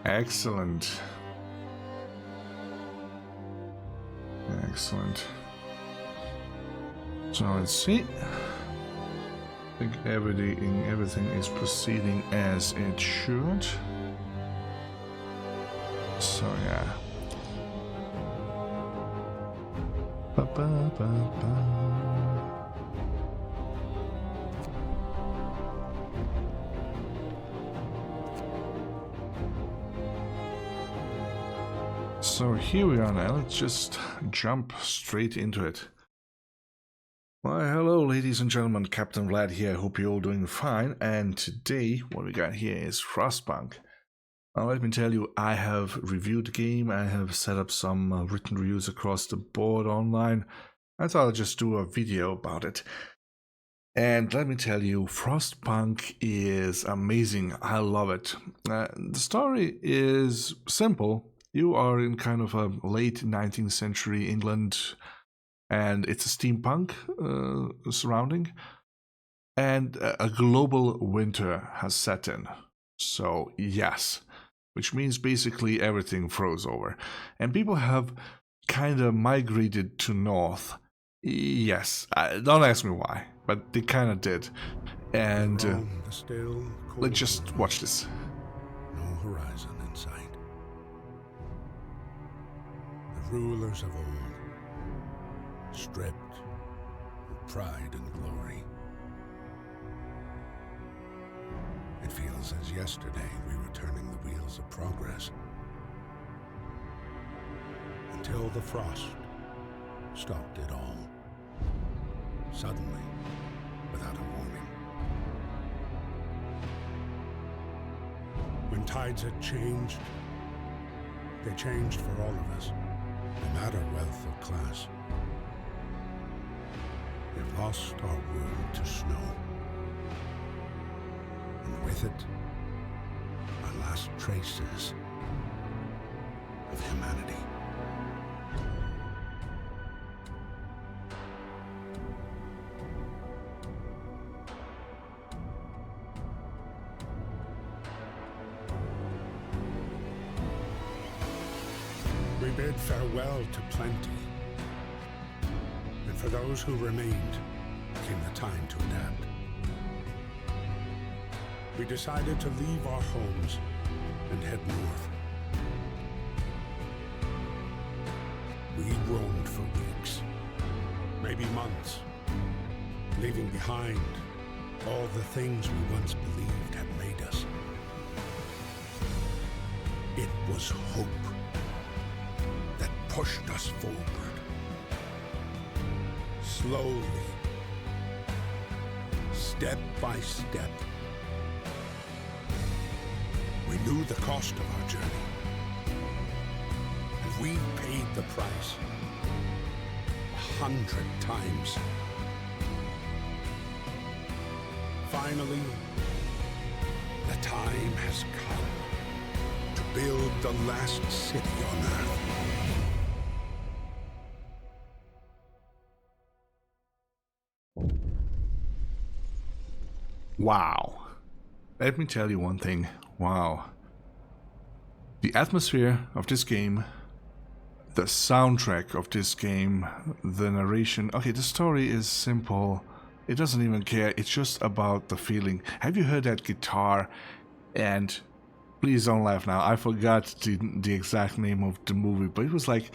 Excellent. Excellent. So let's see. I think everything is proceeding as it should. So yeah. So here we are now. Let's just jump straight into it. Why, hello ladies and gentlemen, Captain Vlad here. I hope you're all doing fine. And today, what we got here is Frostpunk. Now let me tell you, I have reviewed the game. I have set up some written reviews across the board online. I thought I'd just do a video about it. And let me tell you, Frostpunk is amazing. I love it. The story is simple. You are in kind of a late 19th century England, and it's a steampunk surrounding, and a global winter has set in. So yes, which means basically everything froze over, and people have kind of migrated to north. Yes, don't ask me why, but they kind of did. And let's just watch this. No horizon in sight. The rulers of old, stripped of pride and glory. It feels as yesterday we were turning the wheels of progress. Until the frost stopped it all. Suddenly, without a warning. When tides had changed, they changed for all of us, no matter wealth or class. We've lost our world to snow. And with it, our last traces of humanity. We bid farewell to plenty, and for those who remained, came the time to adapt. We decided to leave our homes and head north. We roamed for weeks, maybe months, leaving behind all the things we once believed had made us. It was hope that pushed us forward. Slowly, step by step. We knew the cost of our journey, and we paid the price 100 times. Finally, the time has come to build the last city on Earth. Wow. Let me tell you one thing. Wow. The atmosphere of this game, the soundtrack of this game, the narration. Okay, the story is simple. It doesn't even care. It's just about the feeling. Have you heard that guitar? And please don't laugh now. I forgot the exact name of the movie, but it was like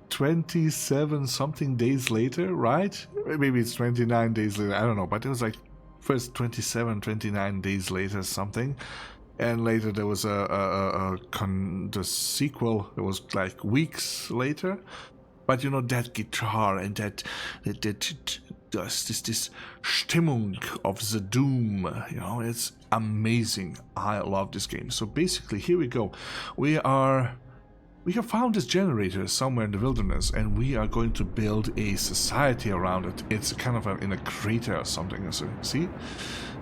27 something days later, right? Maybe it's 29 days later. I don't know, but it was like first 27, 29 days later something. And later there was the sequel. It was like weeks later. But you know, that guitar and that this Stimmung of the doom, you know, it's amazing. I love this game. So basically, here we go. We have found this generator somewhere in the wilderness, and we are going to build a society around it. It's kind of in a crater or something, so see?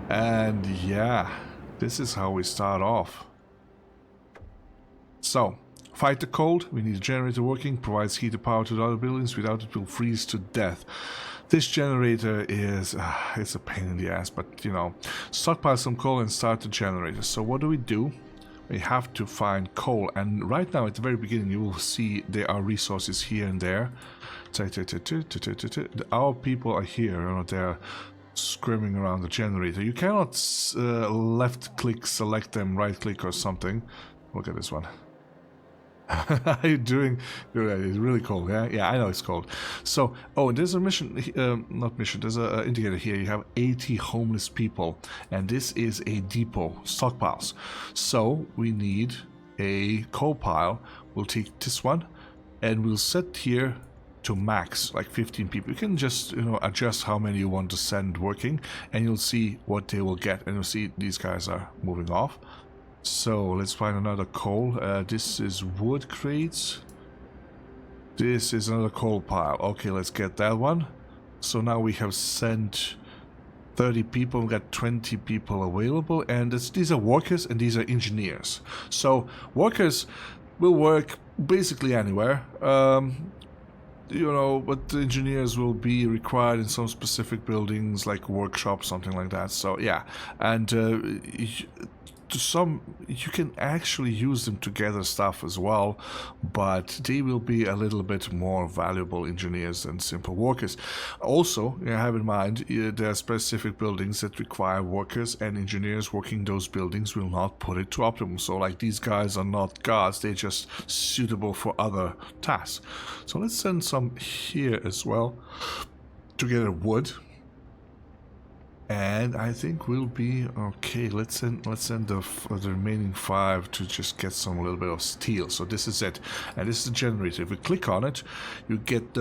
And yeah, this is how we start off. So, fight the cold. We need a generator working. Provides heated power to the other buildings. Without it, we'll freeze to death. This generator is... it's a pain in the ass, but, you know. Stockpile some coal and start the generator. So what do? we have to find coal. And right now, at the very beginning, you will see there are resources here and there. Our people are here, you know, they're screaming around the generator. You cannot left click select them, right click or something. Look at this one. How are you doing? It's really cold, yeah? Yeah, I know it's cold. So, oh, there's a mission, not mission, there's an indicator here. You have 80 homeless people, and this is a depot, stockpiles. So, we need a coal pile. We'll take this one, and we'll set here to max, like 15 people. You can just, you know, adjust how many you want to send working, and you'll see what they will get. And you'll see these guys are moving off. So let's find another coal. This is wood crates. This is another coal pile. Okay, let's get that one. So now we have sent 30 people. We got 20 people available, and these are workers and these are engineers. So workers will work basically anywhere. You know, but the engineers will be required in some specific buildings, like workshops, something like that. So yeah, and you can actually use them to gather stuff as well, but they will be a little bit more valuable engineers than simple workers. Also, have in mind, there are specific buildings that require workers, and engineers working those buildings will not put it to optimum. So like, these guys are not guards, they're just suitable for other tasks. So let's send some here as well to get wood. And I think we'll be okay. Let's send the remaining 5 to just get a little bit of steel. So this is it, and this is the generator. If we click on it, you get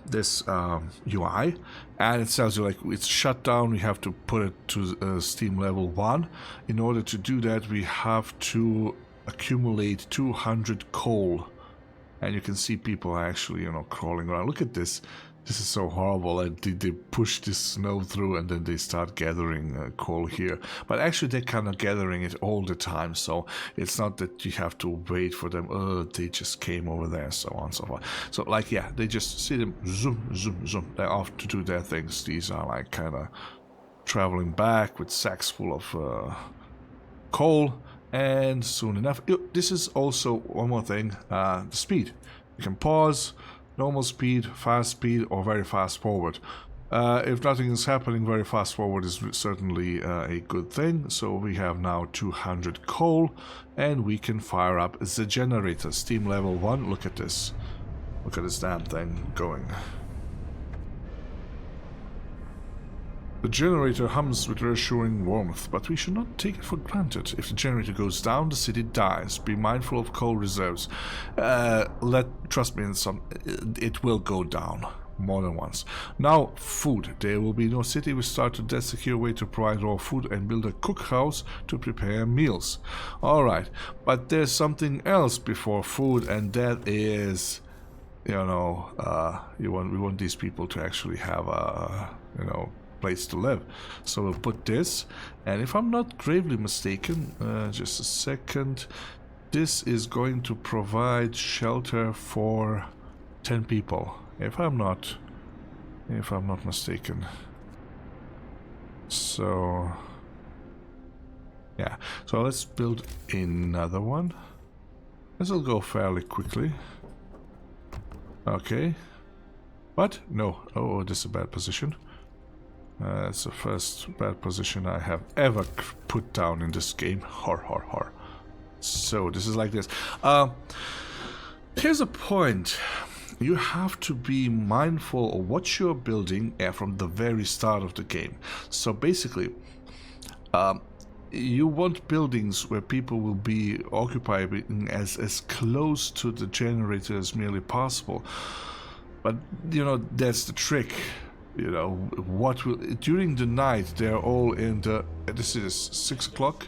this UI, and it tells you like it's shut down. We have to put it to steam level 1. In order to do that, we have to accumulate 200 coal, and you can see people actually, you know, crawling around. Look at this. This is so horrible, and they push this snow through, and then they start gathering coal here. But actually, they're kind of gathering it all the time, so it's not that you have to wait for them. Oh, they just came over there, so on and so forth. So, like, yeah, they just see them, zoom, zoom, zoom. They're off to do their things. These are, like, kind of traveling back with sacks full of coal, and soon enough... This is also one more thing, the speed. You can pause... normal speed, fast speed, or very fast forward. If nothing is happening, very fast forward is certainly a good thing. So we have now 200 coal, and we can fire up the generator. Steam level 1. Look at this. Look at this damn thing going. The generator hums with reassuring warmth, but we should not take it for granted. If the generator goes down, the city dies. Be mindful of coal reserves. Trust me, it will go down more than once. Now, food. There will be no city. We start to a secure way to provide raw food and build a cookhouse to prepare meals. Alright, but there's something else before food, and that is, you know, we want these people to actually have a, you know, place to live. So we'll put this, and if I'm not gravely mistaken, just a second, this is going to provide shelter for 10 people, if I'm not mistaken. So yeah, so let's build another one. This will go fairly quickly. Okay, but no, oh, this is a bad position. It's the first bad position I have ever put down in this game. Har. So this is like this. Here's a point. You have to be mindful of what you're building from the very start of the game. So basically, you want buildings where people will be occupying as close to the generator as merely possible. But, you know, that's the trick. You know, what will... During the night, they're all in the... This is 6 o'clock.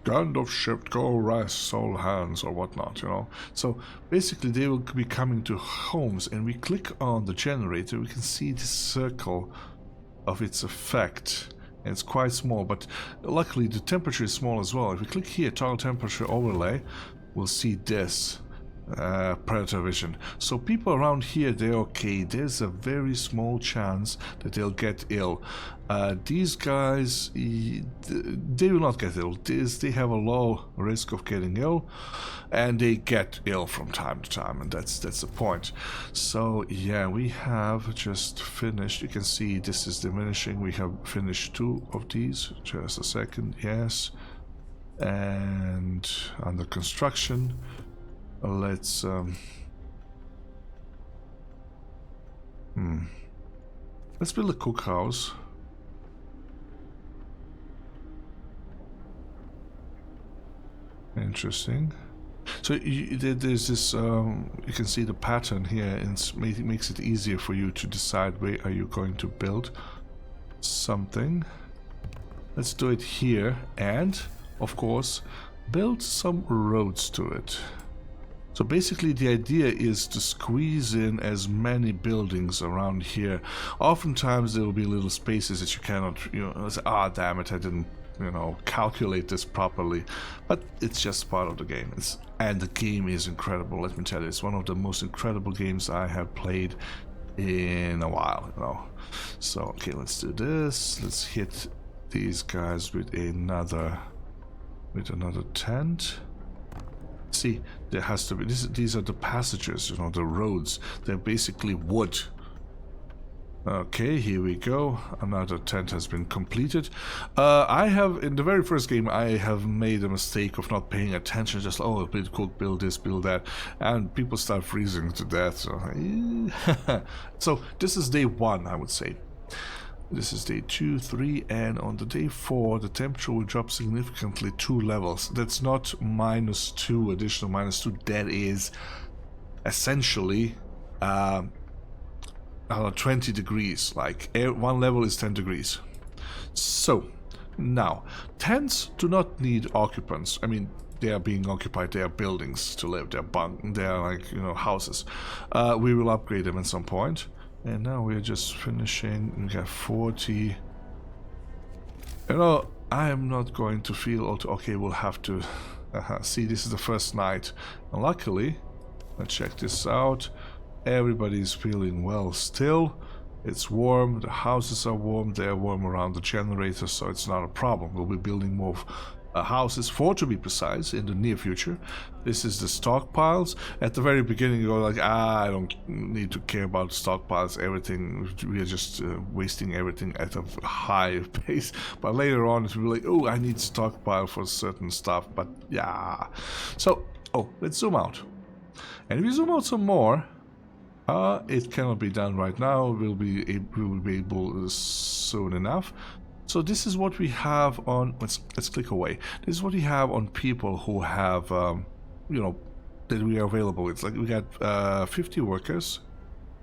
Gandalf shift, go rest, all hands, or whatnot, you know. So, basically, they will be coming to homes, and we click on the generator, we can see the circle of its effect. And it's quite small, but luckily the temperature is small as well. If we click here, toggle temperature overlay, we'll see this. predator vision. So people around here, they're okay. There's a very small chance that they'll get ill. These guys, they will not get ill. They have a low risk of getting ill, and they get ill from time to time, and that's the point. So yeah, we have just finished. You can see this is diminishing. We have finished 2 of these. Just a second, yes. And under construction. Let's let's build a cookhouse. Interesting. So there's this. You can see the pattern here, and it makes it easier for you to decide where are you going to build something. Let's do it here, and of course, build some roads to it. So basically the idea is to squeeze in as many buildings around here. Oftentimes there will be little spaces that you cannot, say, ah, damn it, I didn't, calculate this properly. But it's just part of the game. And the game is incredible, let me tell you. It's one of the most incredible games I have played in a while, So, okay, let's do this. Let's hit these guys with another tent. See, there has to be these are the passages, the roads. They're basically wood. Okay, here we go. Another tent has been completed. I have, in the very first game, I have made a mistake of not paying attention. Just, oh, build cook, build this, build that, and people start freezing to death. So, so this is day 1, I would say. This is day 2, 3, and on the day 4, the temperature will drop significantly 2 levels. That's not -2, additional -2. That is essentially 20 degrees. Like 1 level is 10 degrees. So now, tents do not need occupants. I mean, they are being occupied. They are buildings to live. They are like houses. We will upgrade them at some point. And now we're just finishing. We got 40. I am not going to feel okay. We'll have to see. This is the first night, and luckily, let's check this out. Everybody's feeling well still. It's warm. The houses are warm. They're warm around the generator, so it's not a problem. We'll be building more houses, 4 to be precise, in the near future. This is the stockpiles. At the very beginning you go like, I don't need to care about stockpiles, everything, we are just wasting everything at a high pace. But later on it will be like, oh, I need stockpile for certain stuff. But yeah, so let's zoom out, and if we zoom out some more, it cannot be done right now. We'll be able soon enough. So this is what we have on, let's click away. This is what we have on people who have, that we are available. It's like we got 50 workers,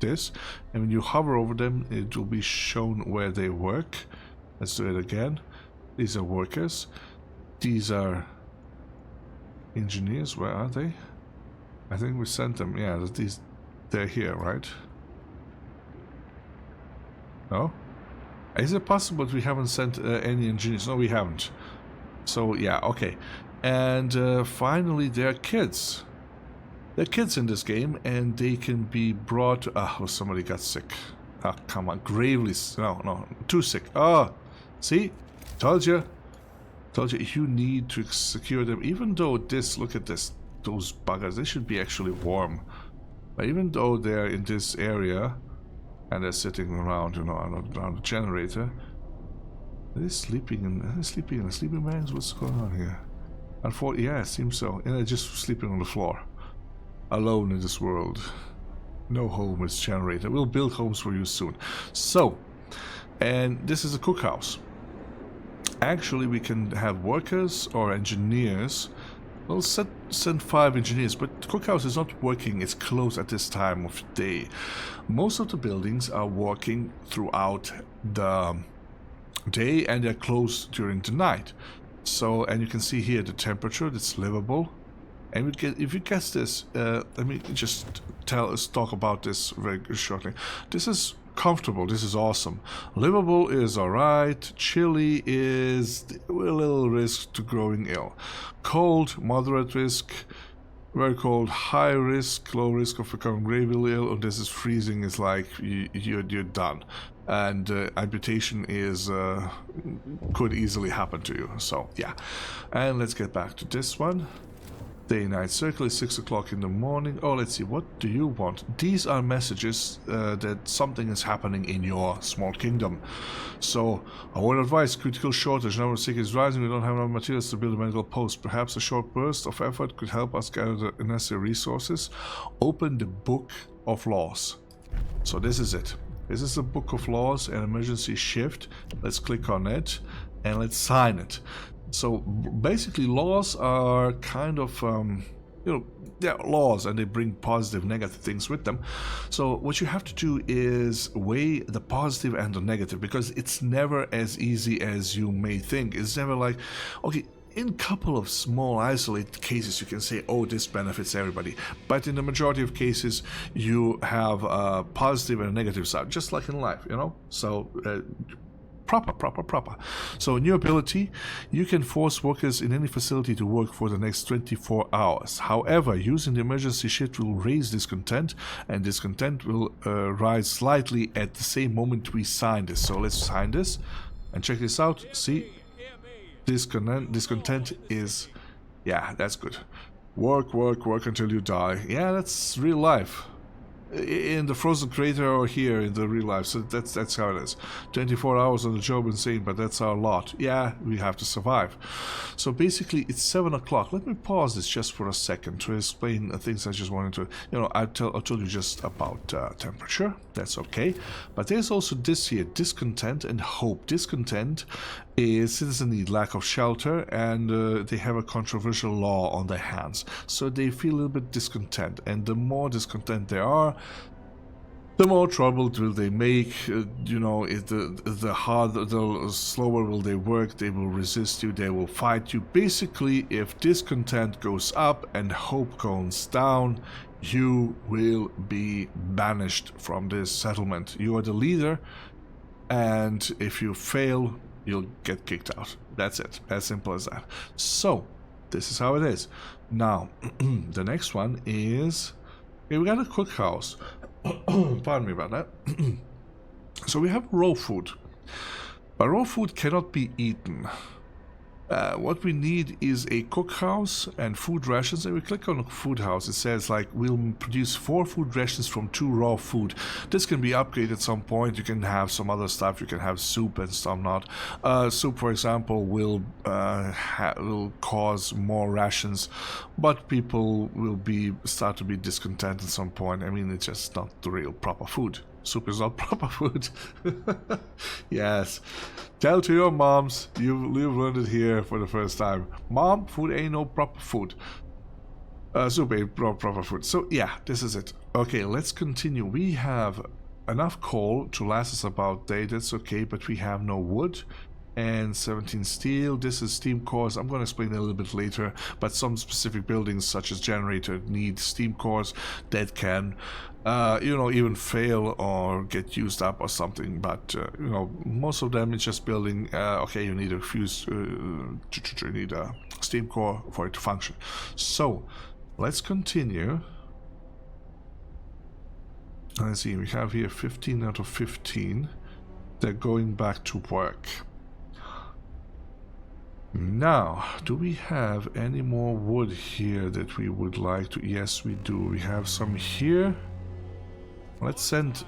and when you hover over them, it will be shown where they work. Let's do it again. These are workers. These are engineers. Where are they? I think we sent them. Yeah, they're here, right? No? Is it possible that we haven't sent any engineers? No, we haven't. So, yeah, okay. And finally, there are kids. There are kids in this game, and they can be brought... Oh, somebody got sick. Oh, come on. Gravely... No, too sick. Oh, see? Told you. You need to secure them. Even though look at this. Those buggers, they should be actually warm. But even though they're in this area... and they're sitting around, around the generator. Are they sleeping in the sleeping bags? What's going on here? Unfortunately, yeah, it seems so. And they're just sleeping on the floor, alone in this world. No home is generator. We'll build homes for you soon. So, and this is a cookhouse. Actually, we can have workers or engineers. We'll send 5 engineers, but the cookhouse is not working. It's closed at this time of day. Most of the buildings are working throughout the day, and they're closed during the night. So, and you can see here the temperature, that's livable. And if you guess this, let me just talk about this very shortly. This is comfortable. This is awesome. Livable is alright. Chilly is a little risk to growing ill. Cold, moderate risk. very cold, high risk, low risk of becoming gravely ill, or this is freezing, is like you're done. And amputation is could easily happen to you. So yeah, and let's get back to this one. Day night circle is 6 o'clock in the morning. Oh, let's see, what do you want? These are messages that something is happening in your small kingdom. So I would advise critical shortage, number of sick is rising, we don't have enough materials to build a medical post. Perhaps a short burst of effort could help us gather the necessary resources. Open the book of laws. So this is it. This is the book of laws and emergency shift. Let's click on it and let's sign it. So basically laws are kind of, they're laws and they bring positive, negative things with them. So what you have to do is weigh the positive and the negative, because it's never as easy as you may think. It's never like, okay, in a couple of small isolated cases you can say, oh, this benefits everybody, but in the majority of cases you have a positive and a negative side, just like in life, so proper. So new ability, you can force workers in any facility to work for the next 24 hours. However, using the emergency shift will raise discontent, and discontent will rise slightly at the same moment we sign this. So let's sign this and check this out. See, discontent is, yeah, that's good. Work until you die. Yeah, that's real life. In the frozen crater or here in the real life. So that's how it is. 24 hours on the job, insane, but that's our lot. Yeah, we have to survive. So basically it's 7 o'clock. Let me pause this just for a second to explain the things I just wanted to, I told you just about temperature. That's okay. But there's also this here, discontent and hope. Discontent is citizen need, lack of shelter, and they have a controversial law on their hands. So they feel a little bit discontent, and the more discontent they are, the more trouble will they make. The harder, the slower will they work, they will resist you, they will fight you. Basically, if discontent goes up and hope goes down, you will be banished from this settlement. You are the leader, and if you fail, you'll get kicked out. That's it. As simple as that. So, this is how it is. Now, the next one is, okay, we got a cookhouse. Pardon me about that. So we have raw food. But raw food cannot be eaten. What we need is a cookhouse and food rations, and we click on a food house. It says like we'll produce 4 food rations from 2 raw food. This can be upgraded at some point. You can have some other stuff. You can have soup and some not. Soup, for example, will cause more rations, but people will start to be discontent at some point. I mean, it's just not the real proper food. Soup is not proper food. Yes. Tell to your moms, you've learned it here for the first time. Mom, food ain't no proper food. Soup ain't proper food. So yeah, this is it. Okay, let's continue. We have enough coal to last us about a day. That's okay, but we have no wood. And 17 steel. This is steam cores. I'm going to explain a little bit later, but some specific buildings such as generator need steam cores that can even fail or get used up or something. But most of them it's just building. Okay, you need a fuse, you need a steam core for it to function. So let's continue. Let's see, we have here 15 out of 15. They're going back to work. Now, do we have any more wood here that we would like to? Yes, we do. We have some here. Let's send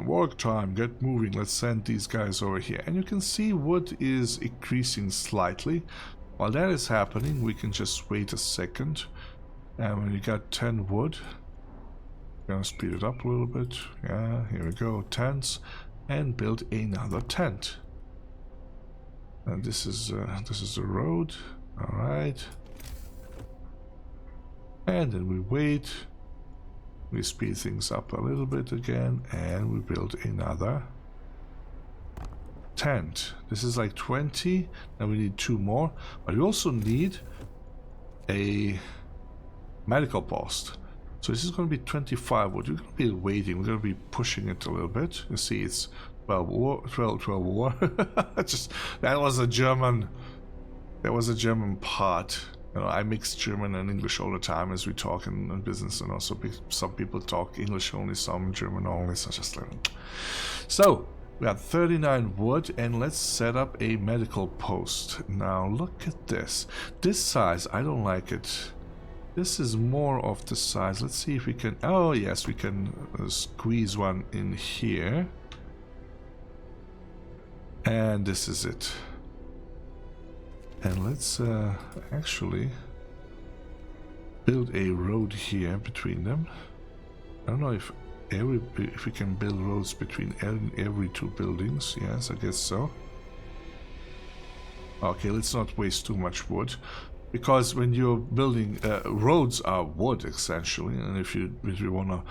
work time, get moving. Let's send these guys over here. And you can see wood is increasing slightly. While that is happening, we can just wait a second. And when you got 10 wood, I'm gonna speed it up a little bit. Yeah, here we go, tents, and build another tent. And this is the road. All right. And then we wait. We speed things up a little bit again, and we build another tent. This is like 20. Now we need 2 more, but we also need a medical post. So this is going to be 25 wood. We're going to be waiting. We're going to be pushing it a little bit. You see, it's 12 war. Just that was a German part. You know, I mix German and English all the time as we talk in business, and also some people talk English only, some German only, so just like... So, we have 39 wood, and let's set up a medical post. Now, look at this. This size, I don't like it. This is more of the size. Let's see if we can... Oh, yes, we can squeeze one in here. And this is it. And let's actually build a road here between them. I don't know if we can build roads between every two buildings. Yes, I guess so. Okay, let's not waste too much wood. Because when you're building, roads are wood essentially, and if you want to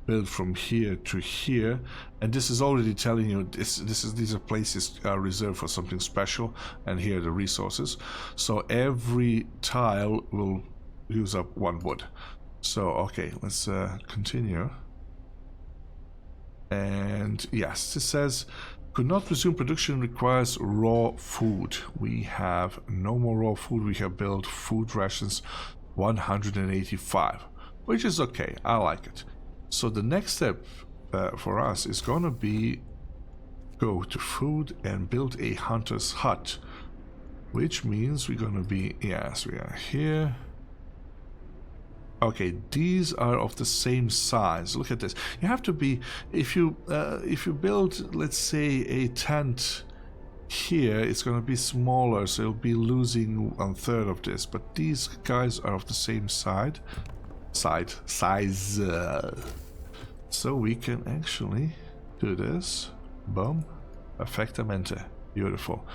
build from here to here, and this is already telling you these are places reserved for something special, and here are the resources. So every tile will use up one wood. So okay, let's continue. And yes, this says could not resume production, requires raw food. We have no more raw food. We have built food rations 185, which is okay. I like it. So the next step for us is gonna be go to food and build a hunter's hut, which means we're gonna be, yes, we are here. Okay, these are of the same size. Look at this. You have to be, if you build, let's say, a tent here, it's going to be smaller, so you'll be losing 1/3 of this. But these guys are of the same size. So we can actually do this. Boom. Perfectamente. Beautiful.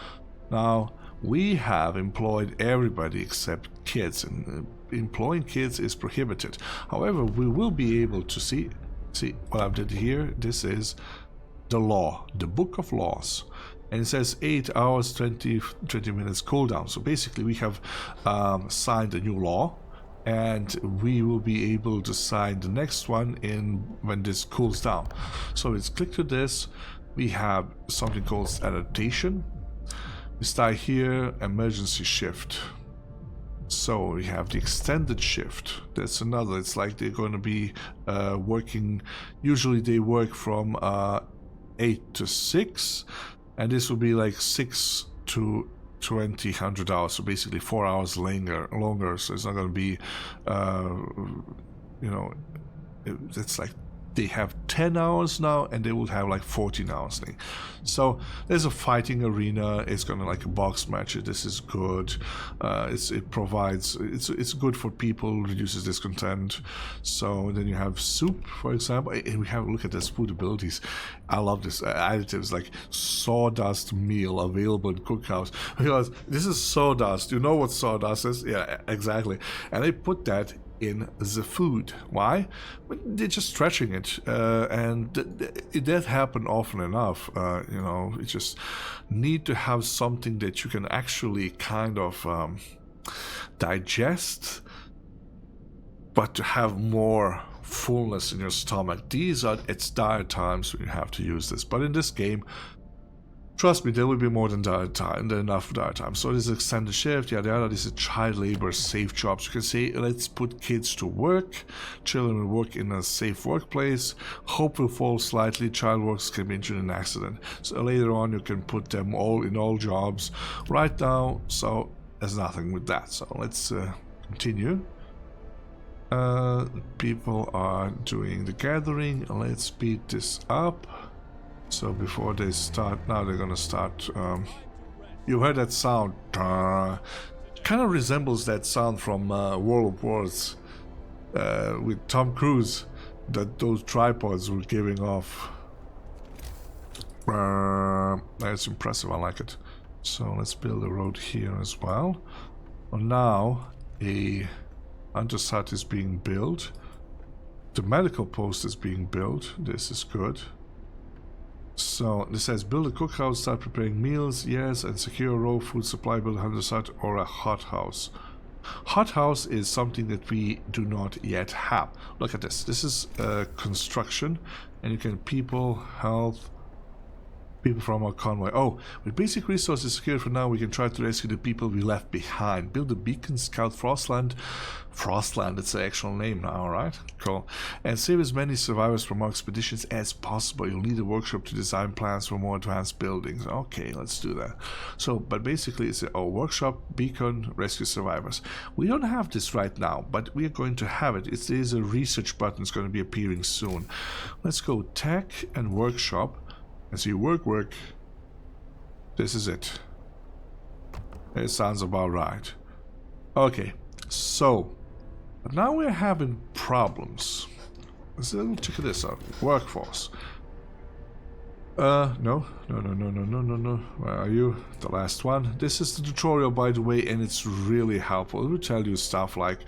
Now, we have employed everybody except kids, and employing kids is prohibited. However, we will be able to see what I've did here. This is the law, the book of laws, and it says 8 hours 20 minutes cooldown. So basically we have signed a new law, and we will be able to sign the next one in when this cools down. So let's click to this. We have something called adaptation. We start here, emergency shift. So we have the extended shift. That's another. It's like they're going to be working. Usually they work from 8 to 6, and this will be like 6 to 100 hours. So basically 4 hours longer. So it's not going to be, you know, it's like they have 10 hours now, and they will have like 14 hours. So there's a fighting arena. It's gonna like a box match. This is good. It provides. It's good for people. Reduces discontent. So then you have soup, for example, and we have look at this food abilities. I love this additives like sawdust meal available in cookhouse, because this is sawdust. You know what sawdust is? Yeah, exactly. And they put that in the food. Why? They're just stretching it, and that happen often enough. You know, you just need to have something that you can actually kind of digest, but to have more fullness in your stomach. It's dire times when you have to use this, but in this game, trust me, there will be more than enough dire time. So this is extended shift, yada. This is child labor, safe jobs. You can say, let's put kids to work. Children will work in a safe workplace. Hope will fall slightly. Child workers can be injured in an accident. So later on, you can put them all in all jobs. Right now, so there's nothing with that. So let's continue. People are doing the gathering. Let's speed this up. So before they start, now they're gonna start. You heard that sound? Kind of resembles that sound from World of Wars with Tom Cruise, that those tripods were giving off. That's impressive. I like it. So let's build a road here as well. Well, now a hunter's hut is being built. The medical post is being built. This is good. So this says build a cookhouse, start preparing meals, yes, and secure raw food supply, build a hunter's hut or a hothouse. Hothouse is something that we do not yet have. Look at this. This is construction, and you can people, health, People from our convoy. Oh, with basic resources secured for now, we can try to rescue the people we left behind. Build a beacon, scout Frostland. Frostland, it's the actual name now, right? Cool. And save as many survivors from our expeditions as possible. You'll need a workshop to design plans for more advanced buildings. Okay, let's do that. So, but basically it's a workshop, beacon, rescue survivors. We don't have this right now, but we are going to have it. There's a research button that's going to be appearing soon. Let's go tech and workshop. And see, work. This is it. It sounds about right. Okay, so but now we're having problems. Let's check this out. Workforce. No. Where are you? The last one. This is the tutorial, by the way, and it's really helpful. It will tell you stuff like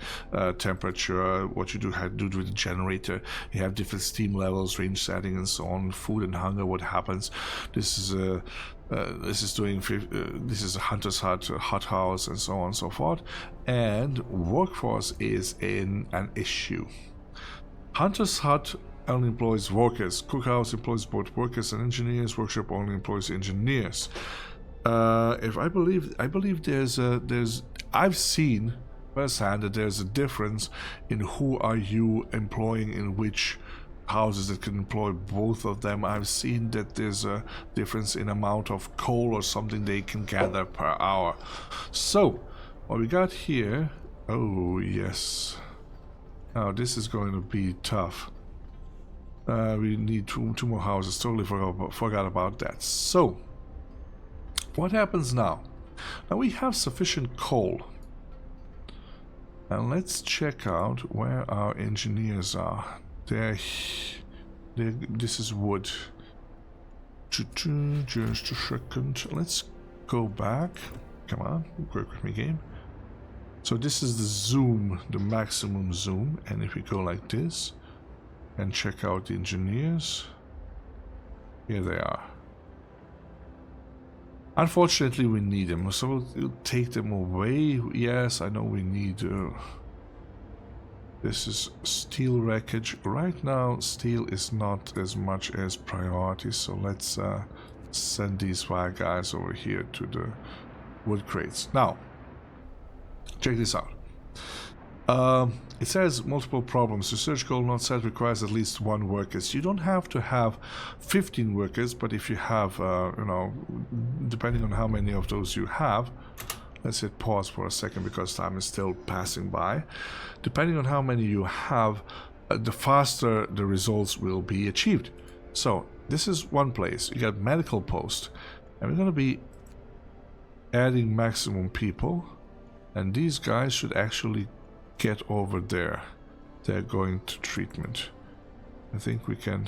temperature, what you do, how to do with the generator. You have different steam levels, range setting, and so on. Food and hunger, what happens. This is a this is a hunter's hut, a hot house, and so on and so forth. And workforce is an issue. Hunter's hut only employs workers. Cookhouse employs both workers and engineers. Workshop only employs engineers. I believe I've seen firsthand that there's a difference in who are you employing in which houses that can employ both of them. I've seen that there's a difference in amount of coal or something they can gather per hour. So what we got here, oh yes, now this is going to be tough. We need two more houses. Totally forgot about that. So what happens now? Now we have sufficient coal. And let's check out where our engineers are. This is wood. Just a second. Let's go back. Come on, work with me, game. So this is the zoom, the maximum zoom. And if we go like this and check out the engineers, here they are. Unfortunately, we need them, so we'll take them away. Yes, I know we need... this is steel wreckage. Right now, steel is not as much as priority, so let's send these five guys over here to the wood crates. Now, check this out. It says multiple problems. Research goal not set requires at least 1 workers. You don't have to have 15 workers, but if you have, you know, depending on how many of those you have, let's hit pause for a second because time is still passing by. Depending on how many you have, the faster the results will be achieved. So this is one place. You got medical post, and we're going to be adding maximum people, and these guys should actually get over there. They're going to treatment. I think we can...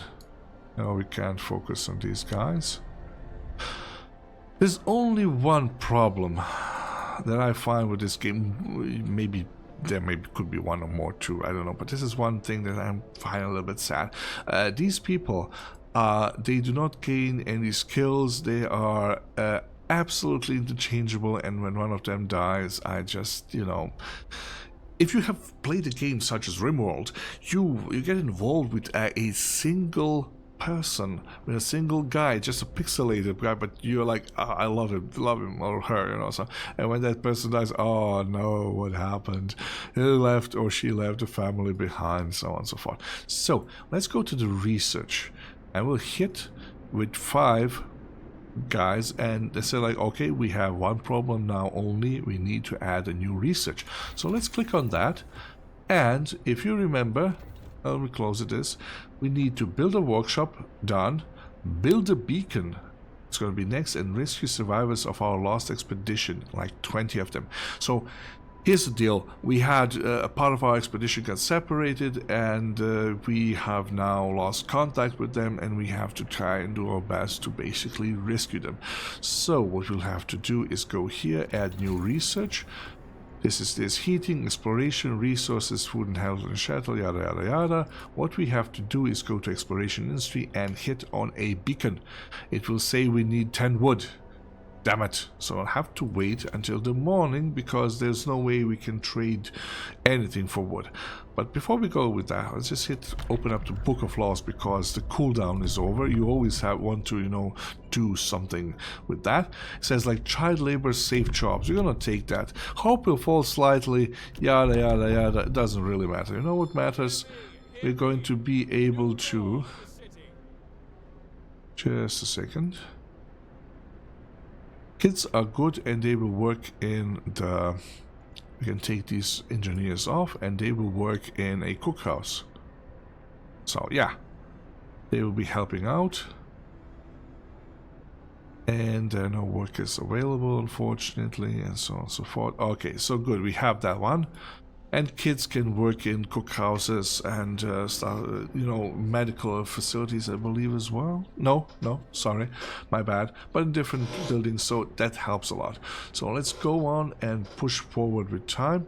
No, we can't focus on these guys. There's only one problem that I find with this game. Maybe there could be one or more too, I don't know, but this is one thing that I'm finding a little bit sad. These people, they do not gain any skills. They are absolutely interchangeable, and when one of them dies, I just, you know... If you have played a game such as RimWorld, you get involved with a single person, with a single guy, just a pixelated guy, but you're like, oh, I love him or her, you know. So, and when that person dies, oh no, what happened? He left or she left the family behind, so on and so forth. So let's go to the research, and we'll hit with 5 guys, and they say like, okay, we have 1 problem now only, we need to add a new research. So let's click on that, and if you remember, let me close this, we need to build a workshop, done, build a beacon, it's going to be next, and rescue survivors of our lost expedition, like 20 of them. So here's the deal. We had a part of our expedition got separated, and we have now lost contact with them, and we have to try and do our best to basically rescue them. So what we'll have to do is go here, add new research. This heating, exploration, resources, food and health and shelter, yada yada yada. What we have to do is go to exploration industry and hit on a beacon. It will say we need 10 wood. Damn it. So I'll have to wait until the morning because there's no way we can trade anything for wood. But before we go with that, let's just open up the Book of Laws because the cooldown is over. You always want to, you know, do something with that. It says like child labor, safe jobs. We're gonna take that. Hope will fall slightly, yada yada yada. It doesn't really matter. You know what matters? We're going to be able to... Just a second. Kids are good and they will work in the... We can take these engineers off and they will work in a cookhouse. So yeah, they will be helping out. And there are no workers available, unfortunately, and so on and so forth. Okay, so good, we have that one. And kids can work in cookhouses and you know, medical facilities, I believe, as well. No, sorry, my bad. But in different buildings, so that helps a lot. So let's go on and push forward with time.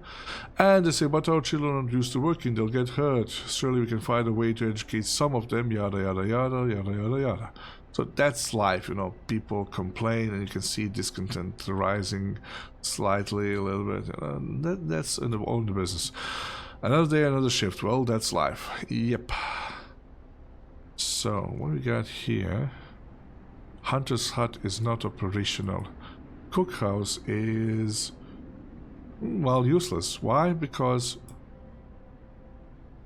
And they say, but our children aren't used to working, they'll get hurt. Surely we can find a way to educate some of them, yada, yada, yada, yada, yada, yada. So that's life, you know, people complain and you can see discontent rising slightly a little bit. That's in the business. Another day, another shift. Well, that's life. Yep. So, what we got here? Hunter's Hut is not operational. Cookhouse is, well, useless. Why? Because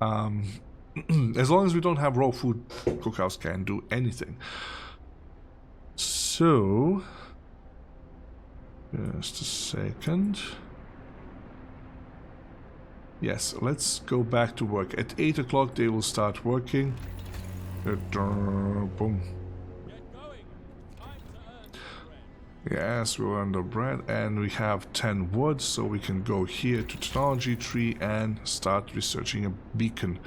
as long as we don't have raw food, cookhouse can't do anything. So, just a second. Yes, let's go back to work. At 8 o'clock they will start working. Boom. Yes, we're under bread and we have 10 wood, so we can go here to technology tree and start researching a beacon.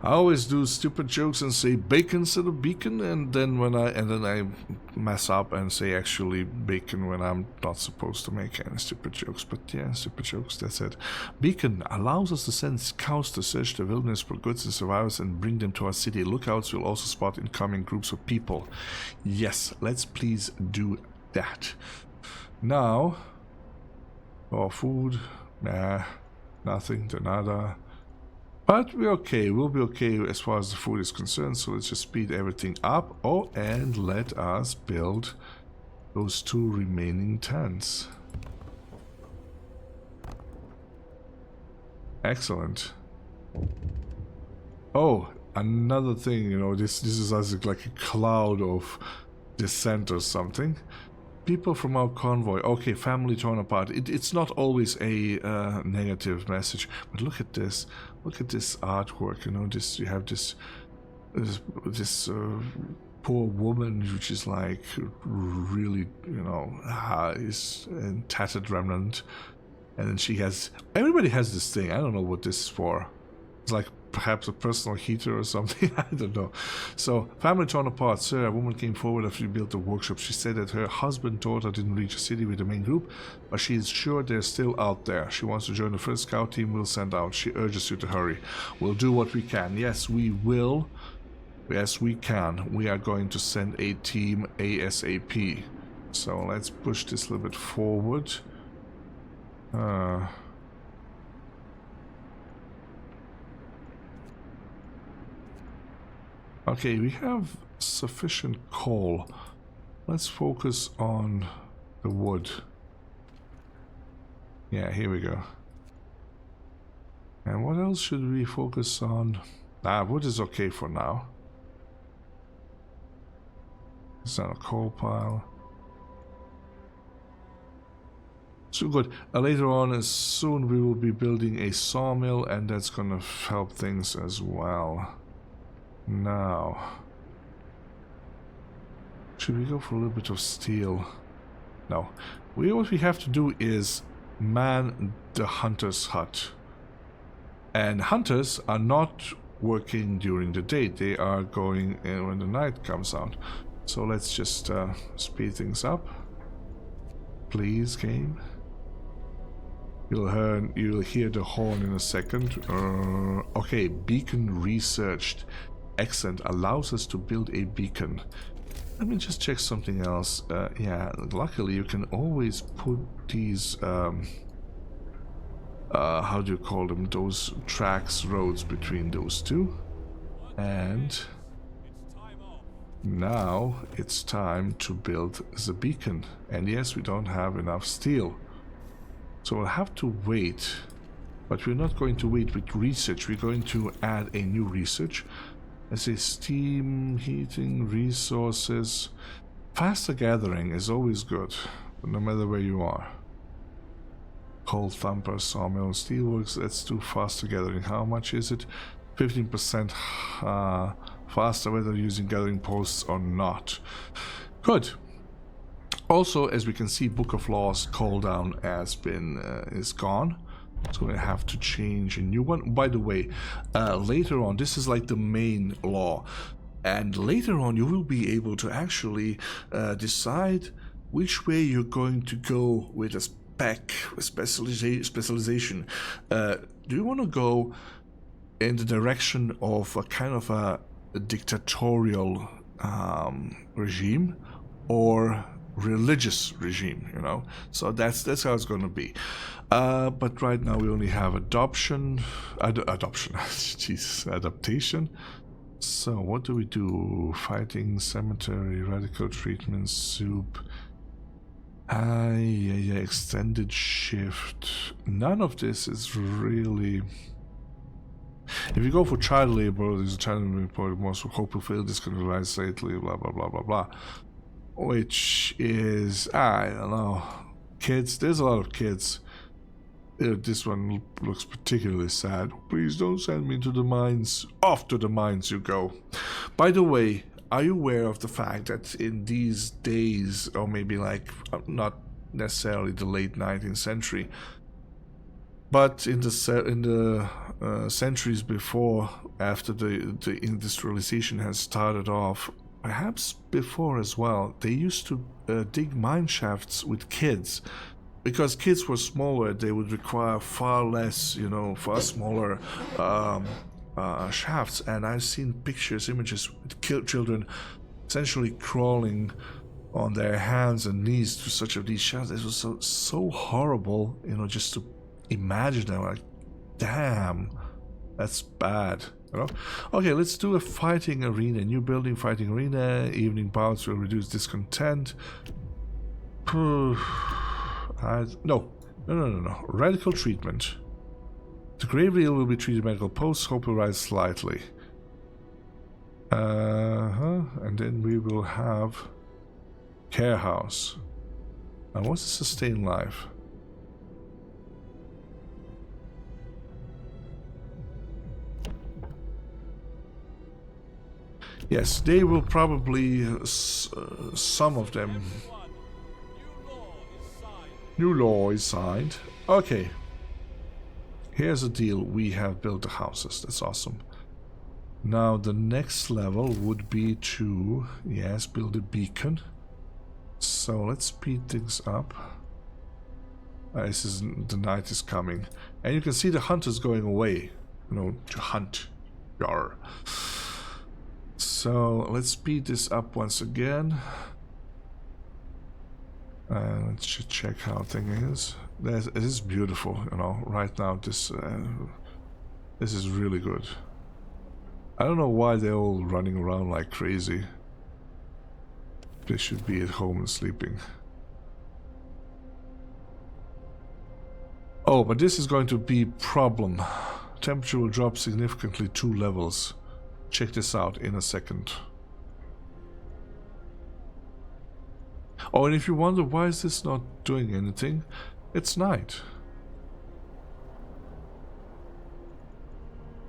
I always do stupid jokes and say bacon instead of beacon, and then I mess up and say actually bacon when I'm not supposed to make any stupid jokes. But yeah, stupid jokes, that's it. Beacon allows us to send scouts to search the wilderness for goods and survivors and bring them to our city. Lookouts will also spot incoming groups of people. Yes, let's please do that. Now, for food, nah, nothing, de nada. But we're okay, we'll be okay as far as the food is concerned, so let's just speed everything up. Oh, and let us build those 2 remaining tents. Excellent. Oh, another thing, you know, this is like a cloud of dissent or something. People from our convoy. Okay, family torn apart. It's not always a negative message, but look at this. Look at this artwork. You know, this. You have this poor woman, which is like really, you know, is a tattered remnant, and then she has. Everybody has this thing. I don't know what this is for. It's like perhaps a personal heater or something. I don't know. So, family torn apart. Sir, a woman came forward after you built the workshop. She said that her husband thought I didn't reach the city with the main group, but she is sure they're still out there. She wants to join the first scout team we'll send out. She urges you to hurry. We'll do what we can. Yes, we will. Yes, we can. We are going to send a team ASAP. So, let's push this a little bit forward. Okay, we have sufficient coal. Let's focus on the wood. Yeah, here we go. And what else should we focus on? Wood is okay for now. It's not a coal pile. So good. Later on, as soon we will be building a sawmill, and that's gonna help things as well. Now, should we go for a little bit of steel? No. What we have to do is man the hunter's hut. And hunters are not working during the day. They are going in when the night comes out. So let's just speed things up. Please, game. You'll hear the horn in a second. Okay, beacon researched. Excellent. Allows us to build a beacon. let me just check something else. Yeah, luckily you can always put these how do you call them, those tracks, roads between those two. And now it's time to build the beacon. And yes, we don't have enough steel, so we'll have to wait. But we're not going to wait with research. We're going to add a new research. Let's say steam, heating, resources. Faster gathering is always good, no matter where you are. Coal thumper, sawmill, steelworks. Let's do faster gathering. How much is it? 15% faster, whether using gathering posts or not. Good. Also, as we can see, Book of Laws cooldown has been is gone. So I have to change a new one. By the way, later on, this is like the main law, and later on you will be able to actually decide which way you're going to go with a specialization. Do you want to go in the direction of a kind of a dictatorial regime or religious regime, you know? So that's how it's going to be. But right now we only have adoption, adaptation. So what do we do? Fighting, cemetery, radical treatment, soup. Yeah, extended shift. None of this is really. If you go for child labor, there's a child labor report, most hope to fail, this can rise lately, blah blah blah blah blah. Which is, I don't know, kids. There's a lot of kids. This one looks particularly sad. Please don't send me to the mines. Off to the mines you go. By the way, are you aware of the fact that in these days, or maybe like not necessarily the late 19th century, but in the centuries before, after the industrialization has started off, perhaps before as well, they used to dig mine shafts with kids. Because kids were smaller, they would require far less, far smaller shafts. And I've seen images with children essentially crawling on their hands and knees to such of these shafts. It was so horrible, just to imagine them. Like, damn, that's bad. Okay, let's do a fighting arena. New building, fighting arena. Evening bouts will reduce discontent. No. Radical treatment. The grave reel will be treated medical posts. Hope will rise slightly. And then we will have care house. Now, what's the sustain life? Yes, they will probably, some of them. New law is signed. Okay. Here's the deal. We have built the houses. That's awesome. Now the next level would be to, yes, build a beacon. So let's speed things up. The night is coming. And you can see the hunters going away. To hunt. Yarr. So let's speed this up once again. Let's just check how thing is. It is beautiful, right now. This is really good. I don't know why they're all running around like crazy. They should be at home and sleeping. Oh, but this is going to be a problem. Temperature will drop significantly 2 levels. Check this out in a second. Oh, and if you wonder why is this not doing anything, it's night.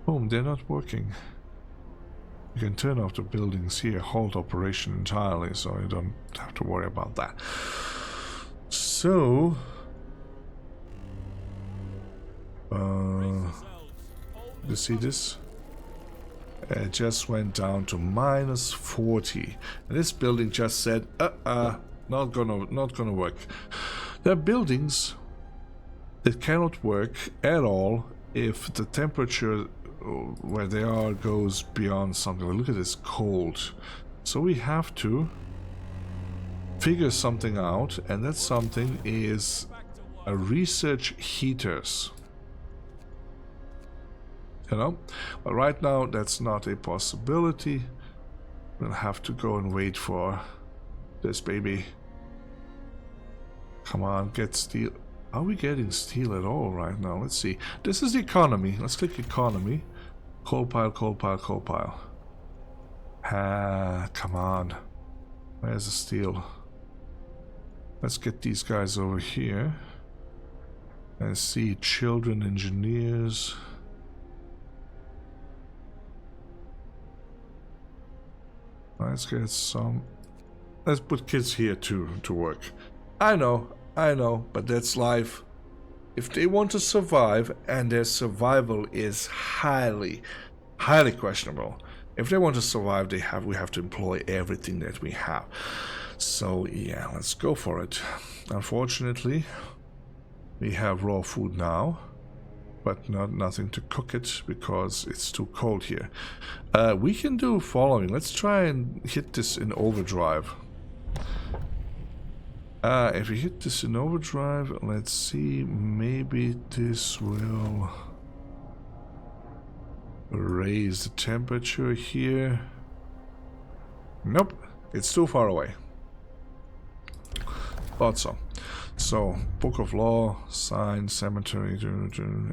Boom, they're not working. You can turn off the buildings here, halt operation entirely, so you don't have to worry about that. So, you see this? It just went down to -40, and this building just said, not gonna work. There are buildings that cannot work at all if the temperature where they are goes beyond something. Look at this, cold. So we have to figure something out, and that something is a research heaters. You know, but right now that's not a possibility. We'll have to go and wait for this baby. Come on, get steel. Are we getting steel at all right now? Let's see. This is the economy. Let's click economy. Coal pile, coal pile, coal pile. Ah, come on. Where's the steel? Let's get these guys over here. And see, children, engineers. Let's get some. Let's put kids here to work. I know, but that's life. If they want to survive, and their survival is highly questionable. If they want to survive, we have to employ everything that we have. So yeah, let's go for it. Unfortunately, we have raw food now, but nothing to cook it because it's too cold here. We can do following. Let's try and hit this in overdrive. If we hit this in overdrive, let's see, maybe this will raise the temperature here. Nope, it's too far away. Thought so. So, Book of Law, sign, cemetery,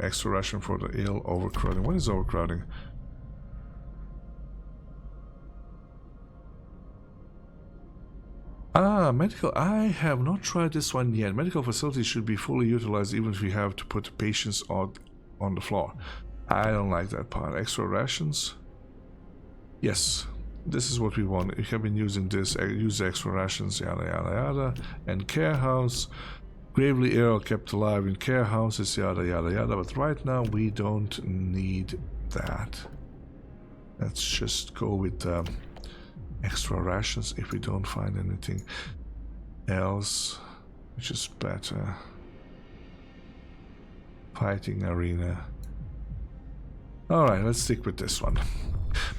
extra ration for the ill, overcrowding. What is overcrowding? Ah, medical. I have not tried this one yet. Medical facilities should be fully utilized even if we have to put patients out on the floor. I don't like that part. Extra rations? Yes. This is what we want. We have been using this. Use extra rations, yada yada yada. And care house. Gravely ill, kept alive in care houses, yada yada yada. But right now we don't need that. Let's just go with extra rations if we don't find anything else, which is better. Fighting arena. Alright, let's stick with this one.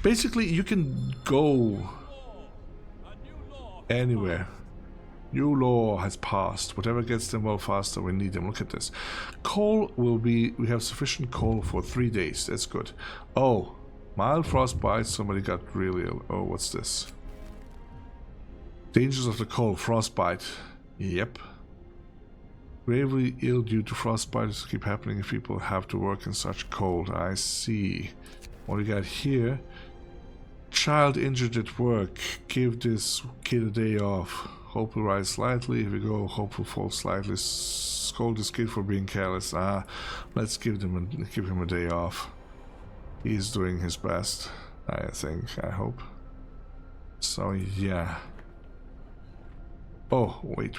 Basically, you can go anywhere. New law has passed. Whatever gets them well faster, we need them. Look at this. Coal will be... We have sufficient coal for 3 days. That's good. Oh, mild frostbite. Somebody got really ill. Oh, what's this? Dangers of the cold. Frostbite. Yep. Gravely ill due to frostbite. Keep happening if people have to work in such cold. I see. What we got here? Child injured at work. Give this kid a day off. Hope will rise slightly. If we go, hope will fall slightly. Scold this kid for being careless. Let's give him a day off. He's doing his best, I think. I hope. So yeah. Oh, wait.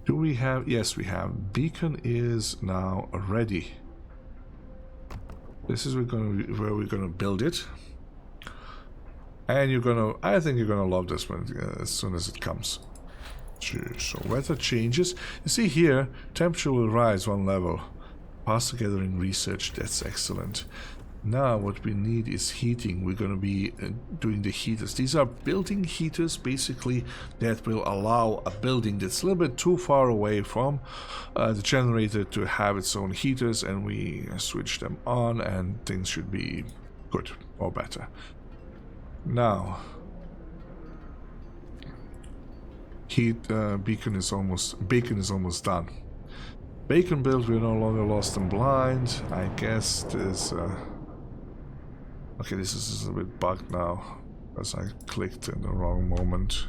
Do we have? Yes, we have. Beacon is now ready. This is where we're gonna build it. And I think you're gonna love this one as soon as it comes. So weather changes. You see here, temperature will rise 1 level. Pasta gathering research, that's excellent. Now what we need is heating. We're gonna be doing the heaters. These are building heaters, basically, that will allow a building that's a little bit too far away from the generator to have its own heaters, and we switch them on and things should be good or better. Now, bacon is almost done. Bacon build, we're no longer lost and blind. I guess this. Okay, this is a bit bugged now because I clicked in the wrong moment.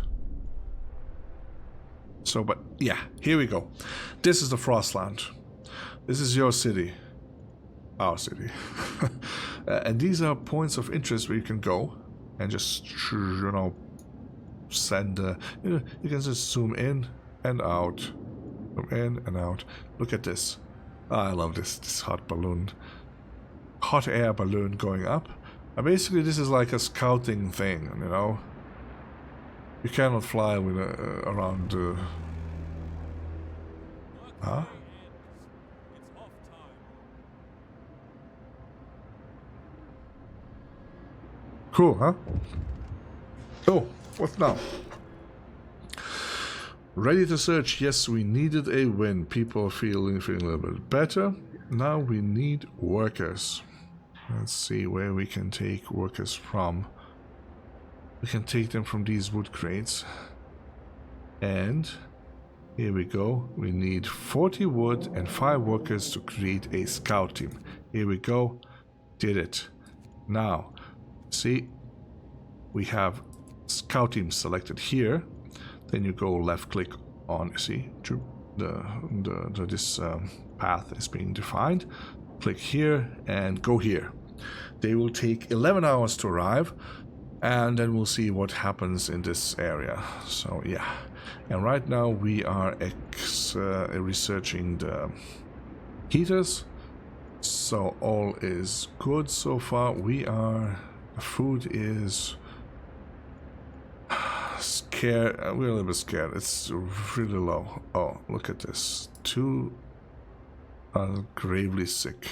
So, but yeah, here we go. This is the Frostland. This is your city, our city, and these are points of interest where you can go. And just, you know, send, you can just zoom in and out. Zoom in and out. Look at this. I love this hot air balloon going up. And basically this is like a scouting thing, you know. You cannot fly with around, huh? Cool, huh? Oh, what now? Ready to search. Yes, we needed a win. People feeling a little bit better. Now we need workers. Let's see where we can take workers from. We can take them from these wood crates. And here we go. We need 40 wood and 5 workers to create a scout team. Here we go. Did it. Now, see, we have scout team selected here. Then you go left click on, see, this path is being defined. Click here and go here. They will take 11 hours to arrive, and then we'll see what happens in this area. So yeah, and right now we are researching the heaters. So all is good so far. Food is scared. We're a little bit scared. It's really low. Oh, look at this. 2 are gravely sick.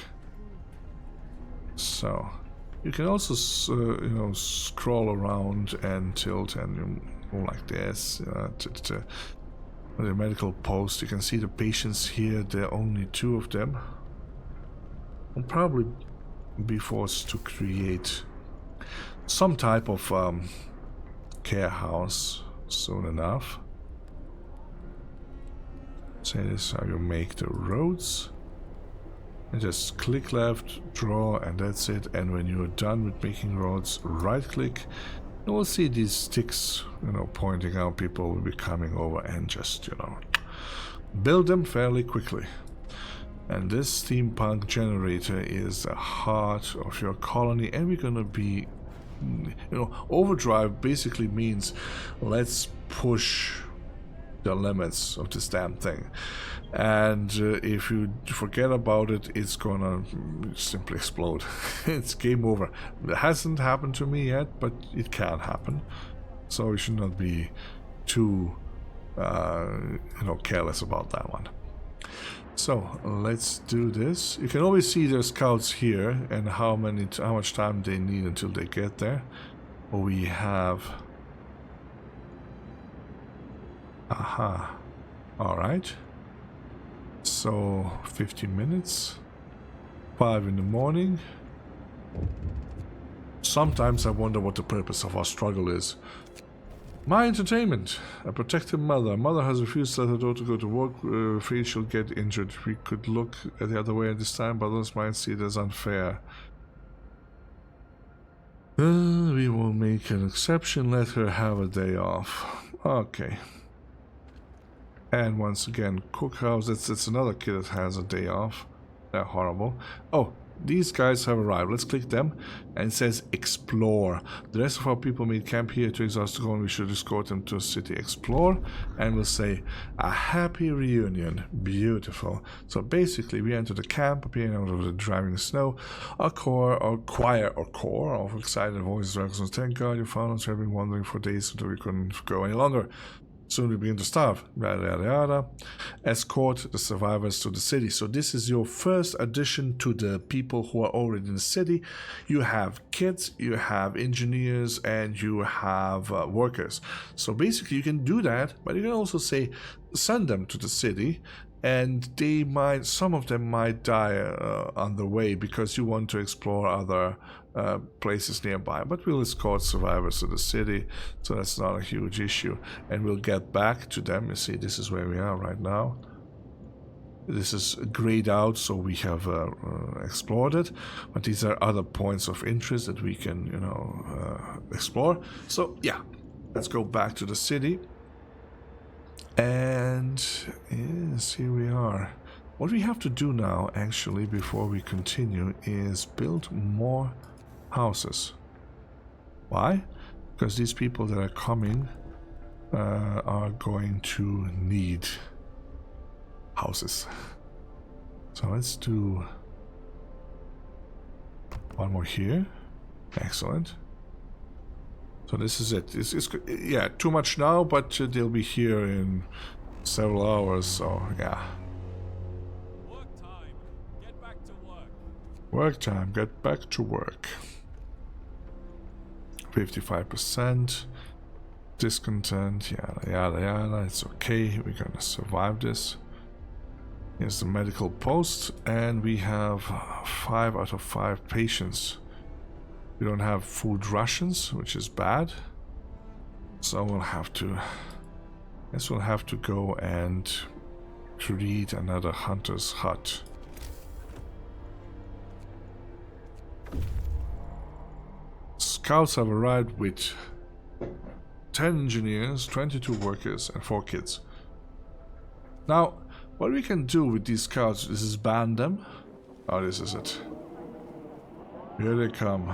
So you can also scroll around and tilt and go like this to the medical post. You can see the patients here. There are only 2 of them. I'll probably be forced to create some type of care house soon enough. So this is how you make the roads. And just click left, draw, and that's it. And when you're done with making roads, right click. You will see these sticks, pointing out people will be coming over, and just, build them fairly quickly. And this steampunk generator is the heart of your colony, and we're gonna be, overdrive basically means let's push the limits of this damn thing. And if you forget about it, it's gonna simply explode. It's game over. It hasn't happened to me yet, but it can happen. So you should not be too, careless about that one. So let's do this. You can always see their scouts here and how much time they need until they get there. We have. Aha. All right. So 15 minutes. 5 in the morning. Sometimes I wonder what the purpose of our struggle is. My entertainment. A protective mother. Mother has refused to let her daughter go to work. Afraid she'll get injured. We could look at the other way at this time, but others might see it as unfair. We will make an exception. Let her have a day off. Okay. And once again, cookhouse. It's another kid that has a day off. They're horrible. Oh, these guys have arrived. Let's click them. And it says explore. The rest of our people made camp here to exhaust the goal. We should escort them to a city. Explore. And we'll say a happy reunion. Beautiful. So basically we enter the camp, appearing out of the driving snow. A choir of excited voices records. Thank God you found us. We've been wandering for days until we couldn't go any longer. Soon we begin to starve. Yada yada yada. Escort the survivors to the city. So this is your first addition to the people who are already in the city. You have kids, you have engineers, and you have workers. So basically you can do that, but you can also say send them to the city, and some of them might die on the way because you want to explore other places nearby, but we'll escort survivors to the city, so that's not a huge issue, and we'll get back to them. You see, this is where we are right now. This is grayed out, so we have explored it, but these are other points of interest that we can, explore. So yeah, let's go back to the city, and yes, here we are. What we have to do now, actually, before we continue, is build more houses. Why? Because these people that are coming are going to need houses. So let's do one more here. Excellent. So this is it. It's yeah, too much now, but they'll be here in several hours, so yeah. Work time. Get back to work. Work time. Get back to work. 55%. discontent, yada yada yada. It's okay, we're gonna survive this. Here's the medical post, and we have 5 out of 5 patients. We don't have food rations, which is bad. So we'll have to... guess we'll have to go and create another hunter's hut. Scouts have arrived with 10 engineers, 22 workers, and 4 kids. Now, what we can do with these scouts is ban them. Oh, this is it. Here they come.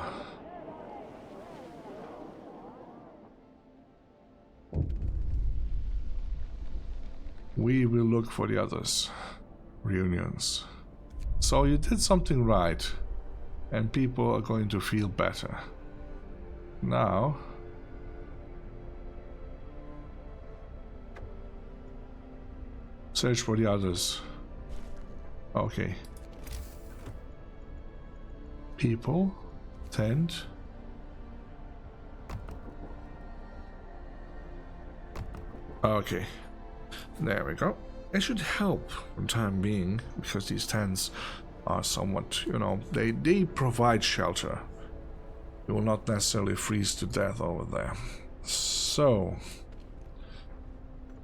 We will look for the others. Reunions. So you did something right, and people are going to feel better. Now, search for the others. Okay. People, tent. Okay. There we go. It should help for the time being, because these tents are somewhat, you know, they provide shelter. You will not necessarily freeze to death over there. So,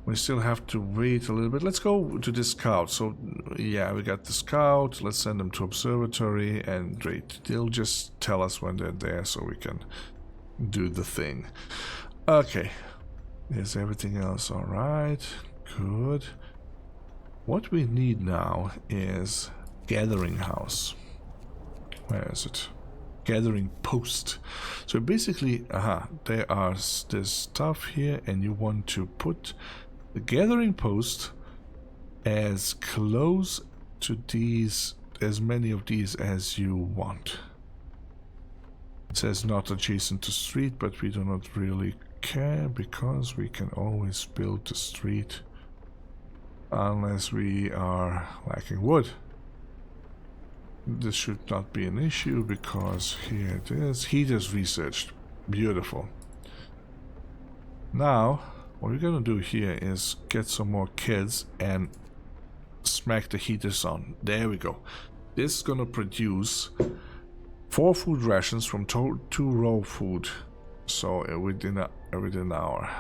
we still have to wait a little bit. Let's go to the scout. So, yeah, we got the scout. Let's send them to observatory, and great. They'll just tell us when they're there so we can do the thing. Okay. Is everything else alright? Good. What we need now is gathering house. Where is it? Gathering post. So basically, there are this stuff here, and you want to put the gathering post as close to these, as many of these as you want. It says not adjacent to street, but we do not really care, because we can always build the street unless we are lacking wood. This should not be an issue, because here it is. Heaters researched. Beautiful. Now, what we're gonna do here is get some more kids and smack the heaters on. There we go. This is gonna produce 4 food rations from 2 raw food. So within an hour.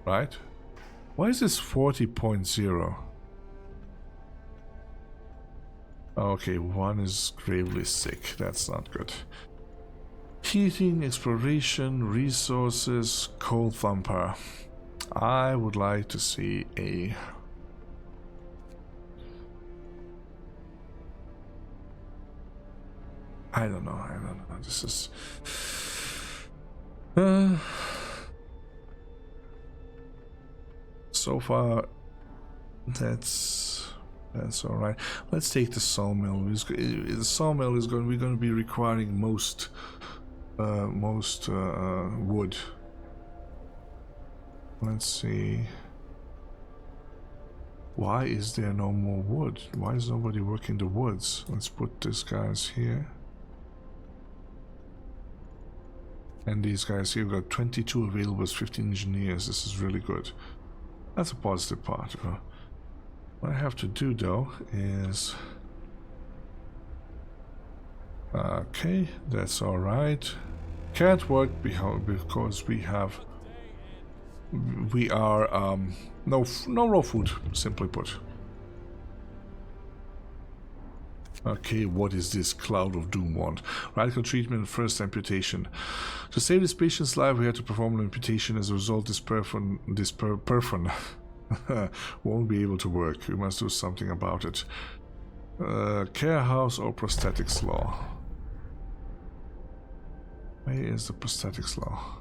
Right? Why is this 40.0? Okay, one is gravely sick. That's not good. Heating, exploration, resources, coal thumper. I would like to see a... I don't know. This is... so far, that's all right. Let's take the sawmill. The sawmill is we're going to be requiring most wood. Let's see. Why is there no more wood? Why is nobody working the woods? Let's put these guys here. And these guys here, we've got 22 available with 15 engineers. This is really good. That's a positive part. What I have to do though is... okay, that's alright. Can't work because we are no raw food, simply put. Okay, what is this cloud of doom want? Radical treatment, first amputation. To save this patient's life, we had to perform an amputation. As a result, this person won't be able to work. We must do something about it. Care house or prosthetics law? Where is the prosthetics law?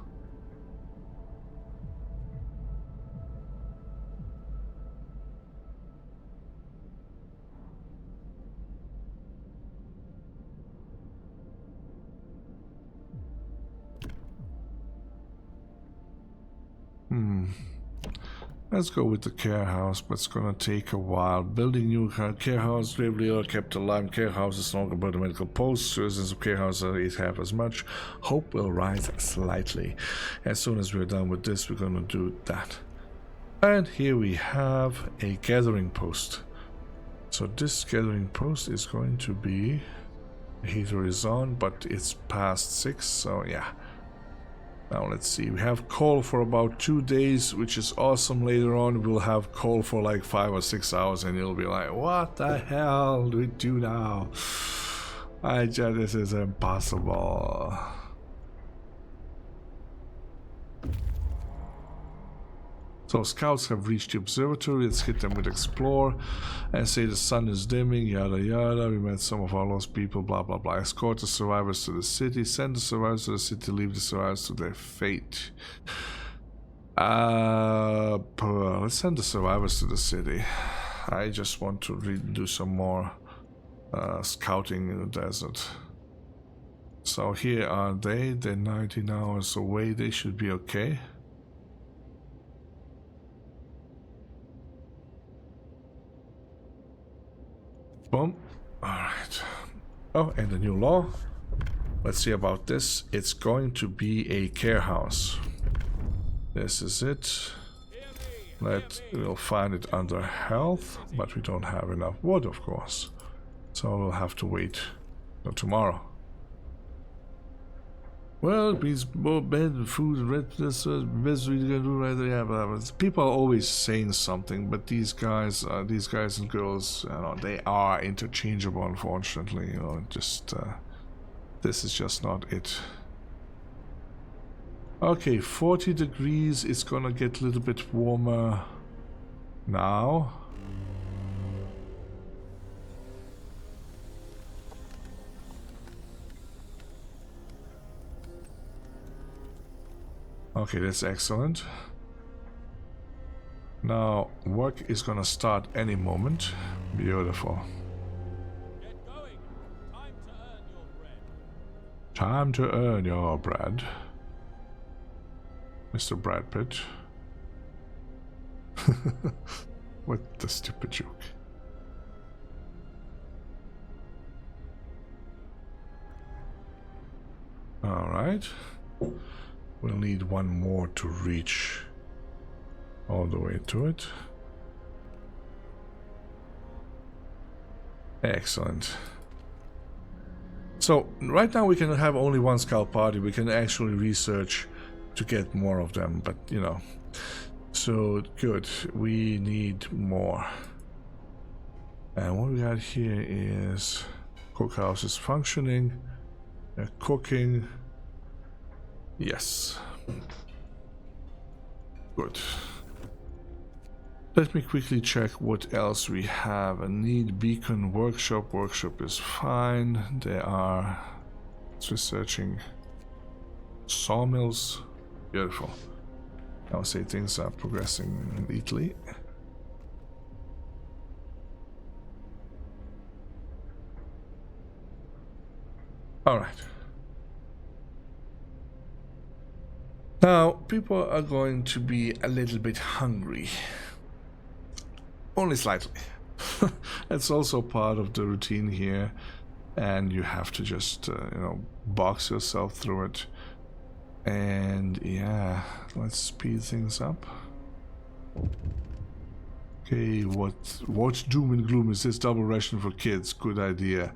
Let's go with the care house, but it's gonna take a while. Building new care house, gravely ill, kept alive. Care house is no longer built a medical post. Citizens of care house eat half as much. Hope will rise slightly. As soon as we're done with this, we're gonna do that. And here we have a gathering post. So this gathering post is going to be, the heater is on, but it's past 6, so yeah. Now let's see, we have coal for about 2 days, which is awesome. Later on we'll have coal for like 5 or 6 hours and you'll be like, what the hell do we do now? This is impossible. So scouts have reached the observatory. Let's hit them with explore and say the sun is dimming, yada yada. We met some of our lost people, blah blah blah. Escort the survivors to the city. Send the survivors to the city. Leave the survivors to their fate. Let's send the survivors to the city. I just want to do some more scouting in the desert. So here are they. They're 19 hours away. They should be okay. Boom. Alright. Oh, and a new law. Let's see about this. It's going to be a care house. This is it. We'll find it under health, but we don't have enough wood, of course. So we'll have to wait till tomorrow. Well, it means more bed, food, and rent. This best we can do right there. Yeah, but people are always saying something, but these guys and girls, you know, they are interchangeable. Unfortunately, you know, just this is just not it. Okay, 40 degrees. It's gonna get a little bit warmer now. Okay, that's excellent. Now, work is gonna start any moment. Beautiful. Get going. Time to earn your bread. Mr. Brad Pitt. What a stupid joke. Alright. We'll need one more to reach all the way to it. Excellent. So right now we can have only one scout party. We can actually research to get more of them, but you know. So good. We need more. And what we got here is cookhouse is functioning. Cooking. Yes. Good. Let me quickly check what else we have. A need beacon workshop. Workshop is fine. They are researching sawmills. Beautiful. I would say things are progressing neatly. All right. Now, people are going to be a little bit hungry. Only slightly. It's also part of the routine here, and you have to just, you know, box yourself through it. And yeah, let's speed things up. Okay, what doom and gloom is this? Double ration for kids. Good idea.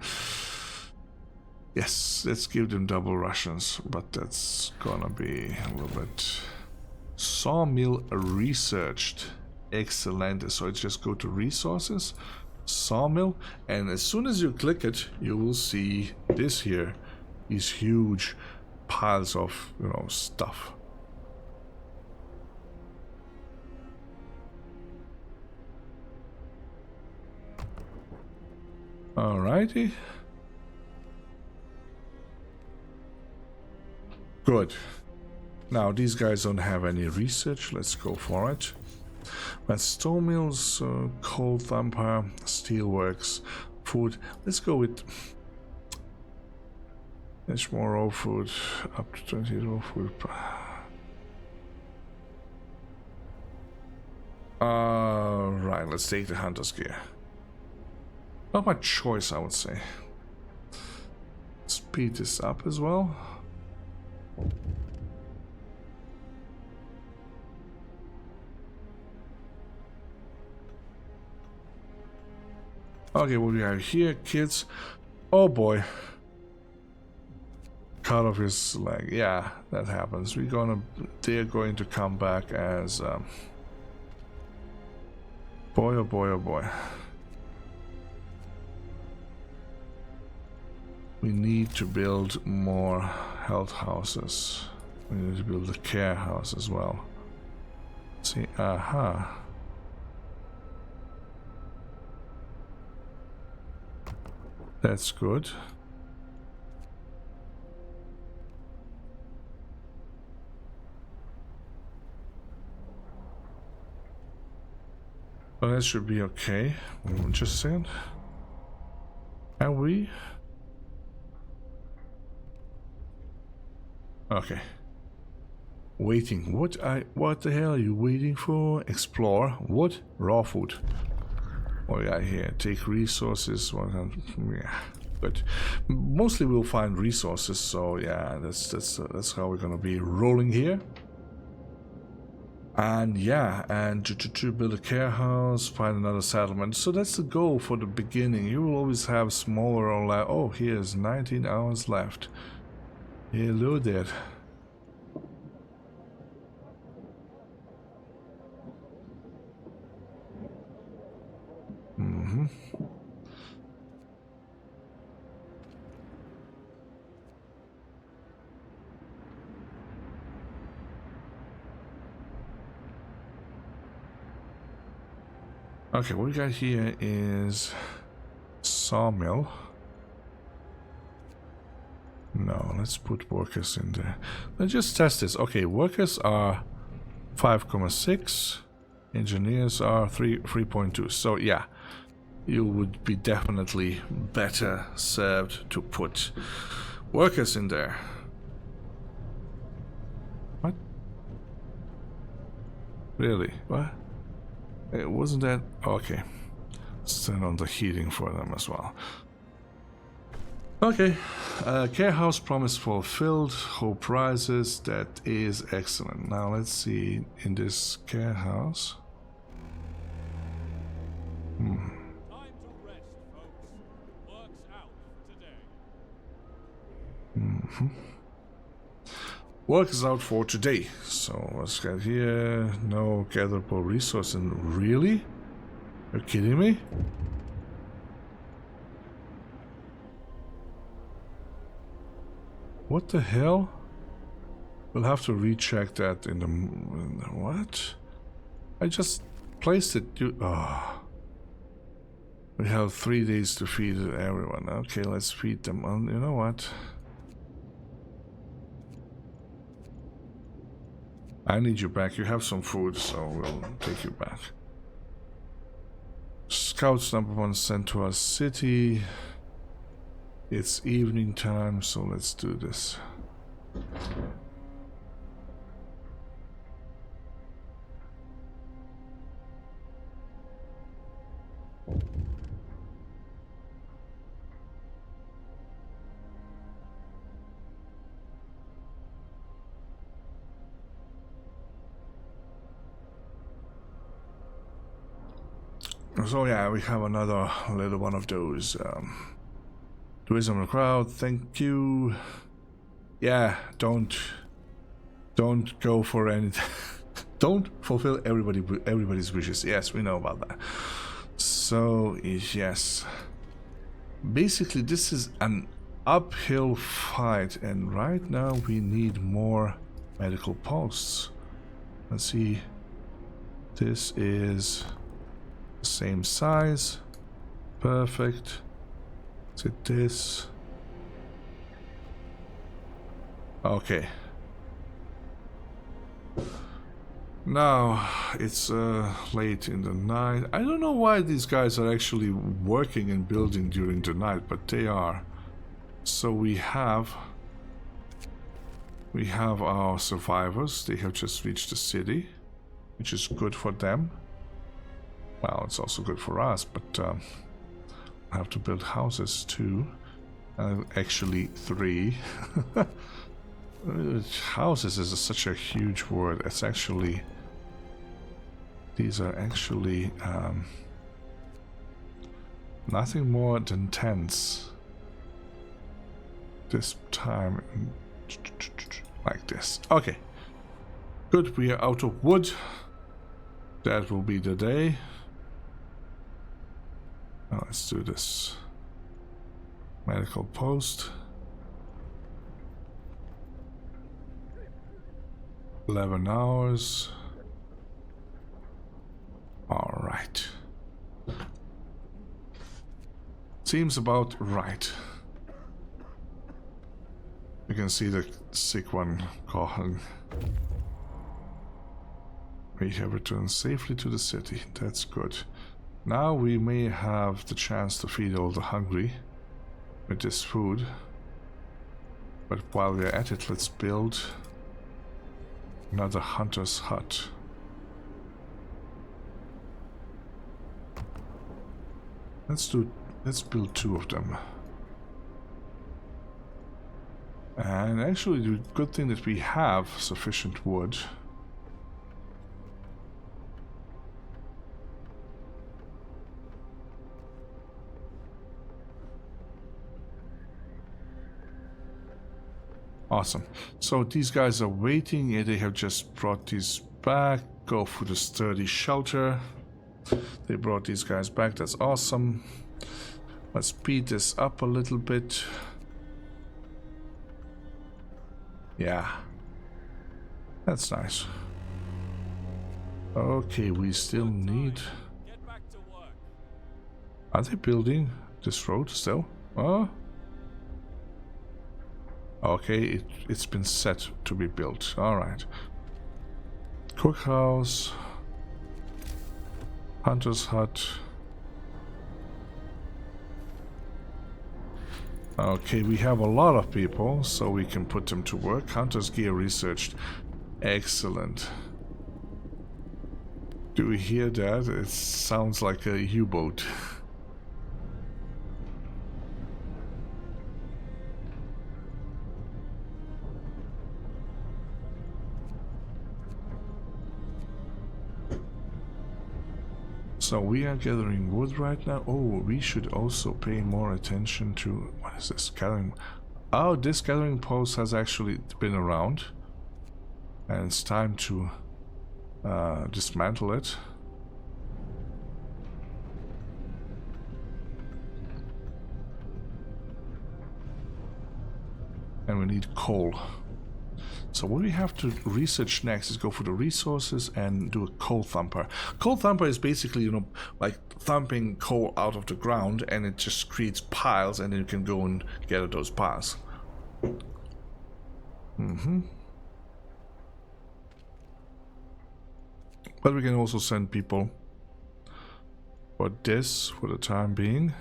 Yes, let's give them double rations, but that's gonna be a little bit... Sawmill researched. Excellent. So it's just go to resources, sawmill, and as soon as you click it, you will see this here. These huge piles of, you know, stuff. Alrighty. Good. Now these guys don't have any research. Let's go for it. But stone mills, coal thumper, steelworks, food. Let's go with much more raw food. Up to 20 raw food. Right, let's take the hunter's gear. Not my choice, I would say. Speed this up as well. Okay, what do we have here, kids? Oh boy. Cut off his leg. Yeah, that happens. They're going to come back as boy, oh boy, oh boy. We need to build more health houses. We need to build a care house as well. See, aha. That's good. Well, that should be okay. Just a second. Are we? Okay. Waiting. What the hell are you waiting for? Explore. What? Raw food. What we got here? Take resources. Yeah. But mostly we'll find resources, so yeah, that's how we're gonna be rolling here. And yeah, and to build a care house, find another settlement. So that's the goal for the beginning. You will always have smaller or less. Oh, here's 19 hours left. Hello there. Okay, what we got here is sawmill. No, let's put workers in there. Let's just test this. Okay, workers are 5,6. Engineers are 3.2. So yeah, you would be definitely better served to put workers in there. What? Really? What? It wasn't that okay. Turn on the heating for them as well. Okay, care house promise fulfilled. Whole prizes. That is excellent. Now let's see in this care house. Time to rest, folks. Work's out for today. Work is out for today. So let's get here. No gatherable resource. And really? You're kidding me? What the hell? We'll have to recheck that in the what? I just placed it. We have 3 days to feed everyone. Okay, let's feed them. You know what? I need you back. You have some food, so we'll take you back. Scouts #1 sent to our city. It's evening time, so let's do this. So yeah, we have another little one of those. Tourism in the crowd, thank you. Yeah, don't go for anything. Don't fulfill everybody's wishes. Yes, we know about that. So yes, basically this is an uphill fight, and right now we need more medical posts. Let's see. This is the same size. Perfect. Is it this? Okay. Now it's late in the night. I don't know why these guys are actually working and building during the night, but they are. So we have our survivors. They have just reached the city, which is good for them. Well, it's also good for us, but I have to build houses too. Actually, 3. Houses is such a huge word. It's actually... These are actually nothing more than tents. This time, like this. Okay. Good, we are out of wood. That will be the day. Now let's do this. Medical post. 11 hours. All right. Seems about right. You can see the sick one calling. We have returned safely to the city. That's good. Now we may have the chance to feed all the hungry with this food. But while we're at it, let's build another hunter's hut. Let's build 2 of them. And actually the good thing that we have sufficient wood. Awesome. So these guys are waiting. Yeah, they have just brought these back. Go for the sturdy shelter. They brought these guys back. That's awesome. Let's speed this up a little bit. Yeah. That's nice. Okay, we still need... Get back to work. Are they building this road still? Oh. Okay, it's been set to be built. Alright. Cookhouse. Hunter's hut. Okay, we have a lot of people, so we can put them to work. Hunter's gear researched. Excellent. Do we hear that? It sounds like a U-boat. So we are gathering wood right now. Oh, we should also pay more attention to... What is this? Gathering... Oh, this gathering post has actually been around. And it's time to dismantle it. And we need coal. So what we have to research next is go for the resources and do a coal thumper. Coal thumper is basically, you know, like thumping coal out of the ground, and it just creates piles, and then you can go and gather those piles. But we can also send people for this for the time being.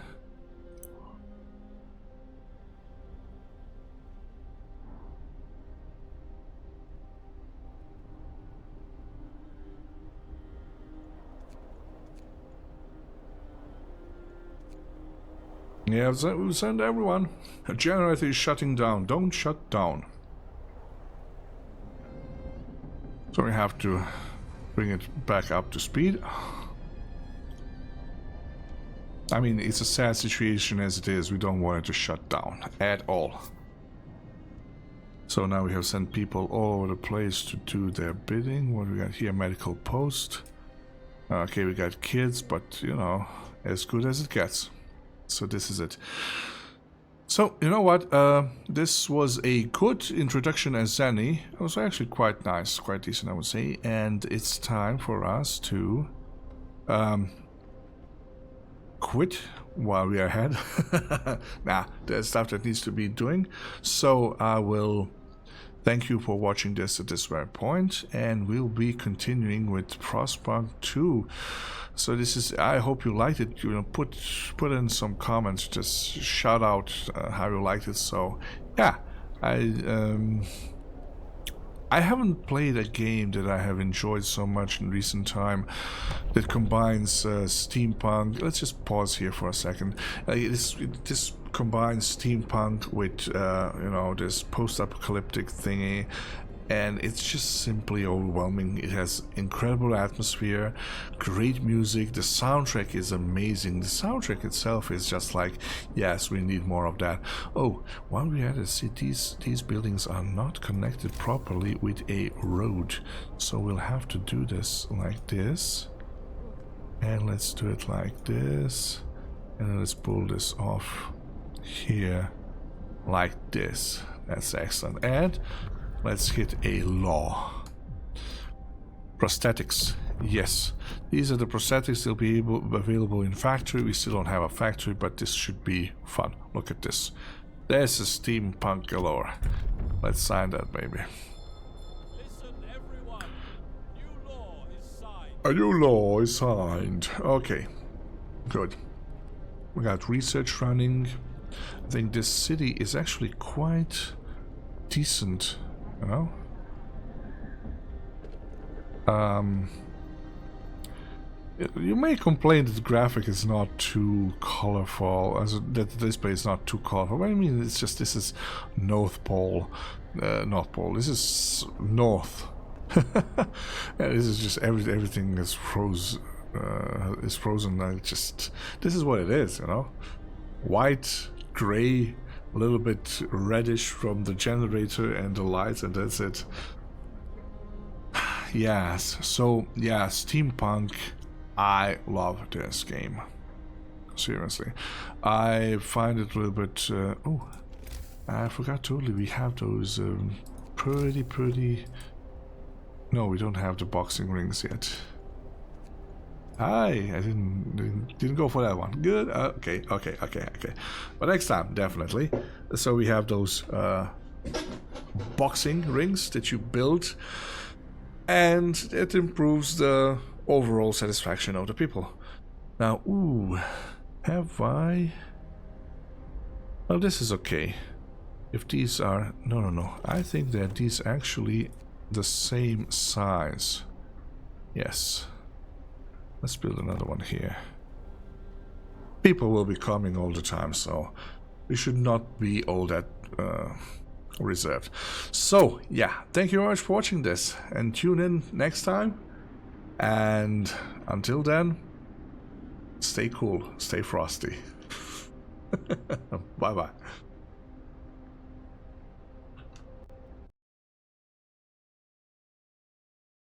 Yeah, we'll send everyone. A generator is shutting down. Don't shut down. So we have to bring it back up to speed. I mean, it's a sad situation as it is. We don't want it to shut down at all. So now we have sent people all over the place to do their bidding. What do we got here? Medical post. Okay, we got kids, but you know, as good as it gets. So this is it. So, you know what, this was a good introduction as Zanny. It was actually quite nice, quite decent I would say. And it's time for us to quit while we are ahead. Nah, there's stuff that needs to be doing. So I will thank you for watching this at this very point, and we'll be continuing with Frostpunk 2. So this is, I hope you liked it. You know, put in some comments, just shout out how you liked it. So yeah, I I haven't played a game that I have enjoyed so much in recent time that combines steampunk. Let's just pause here for a second. This combines steampunk with you know, this post-apocalyptic thingy, and it's just simply overwhelming. It has incredible atmosphere, great music, the soundtrack is amazing. The soundtrack itself is just like, yes, we need more of that. Oh, while we're at it, see, these buildings are not connected properly with a road, so we'll have to do this like this, and let's do it like this, and then let's pull this off here like this. That's excellent. And let's hit a law. Prosthetics. Yes, these are the prosthetics. They'll be available in factory. We still don't have a factory, but this should be fun. Look at this. There's a steampunk galore. Let's sign that, baby. Listen, everyone. New law is signed. A new law is signed. Okay, good. We got research running. I think this city is actually quite decent. You know? You may complain that the graphic is not too colorful, that the display is not too colorful. But I mean, it's just, this is North Pole, North Pole. This is North. This is just everything is frozen. This is what it is, you know. White, gray, a little bit reddish from the generator and the lights, and that's it. Yes, so yeah, steampunk. I love this game. Seriously, I find it a little bit. Oh, I forgot totally. We have those pretty. No, we don't have the boxing rings yet. I didn't go for that one. Good. Okay. But next time, definitely. So we have those boxing rings that you build, and it improves the overall satisfaction of the people. Now, ooh, have I? Well, this is okay. If these are no. I think that these actually the same size. Yes. Let's build another one here. People will be coming all the time, so we should not be all that reserved. So, yeah, thank you very much for watching this, and tune in next time. And until then, stay cool, stay frosty. Bye-bye.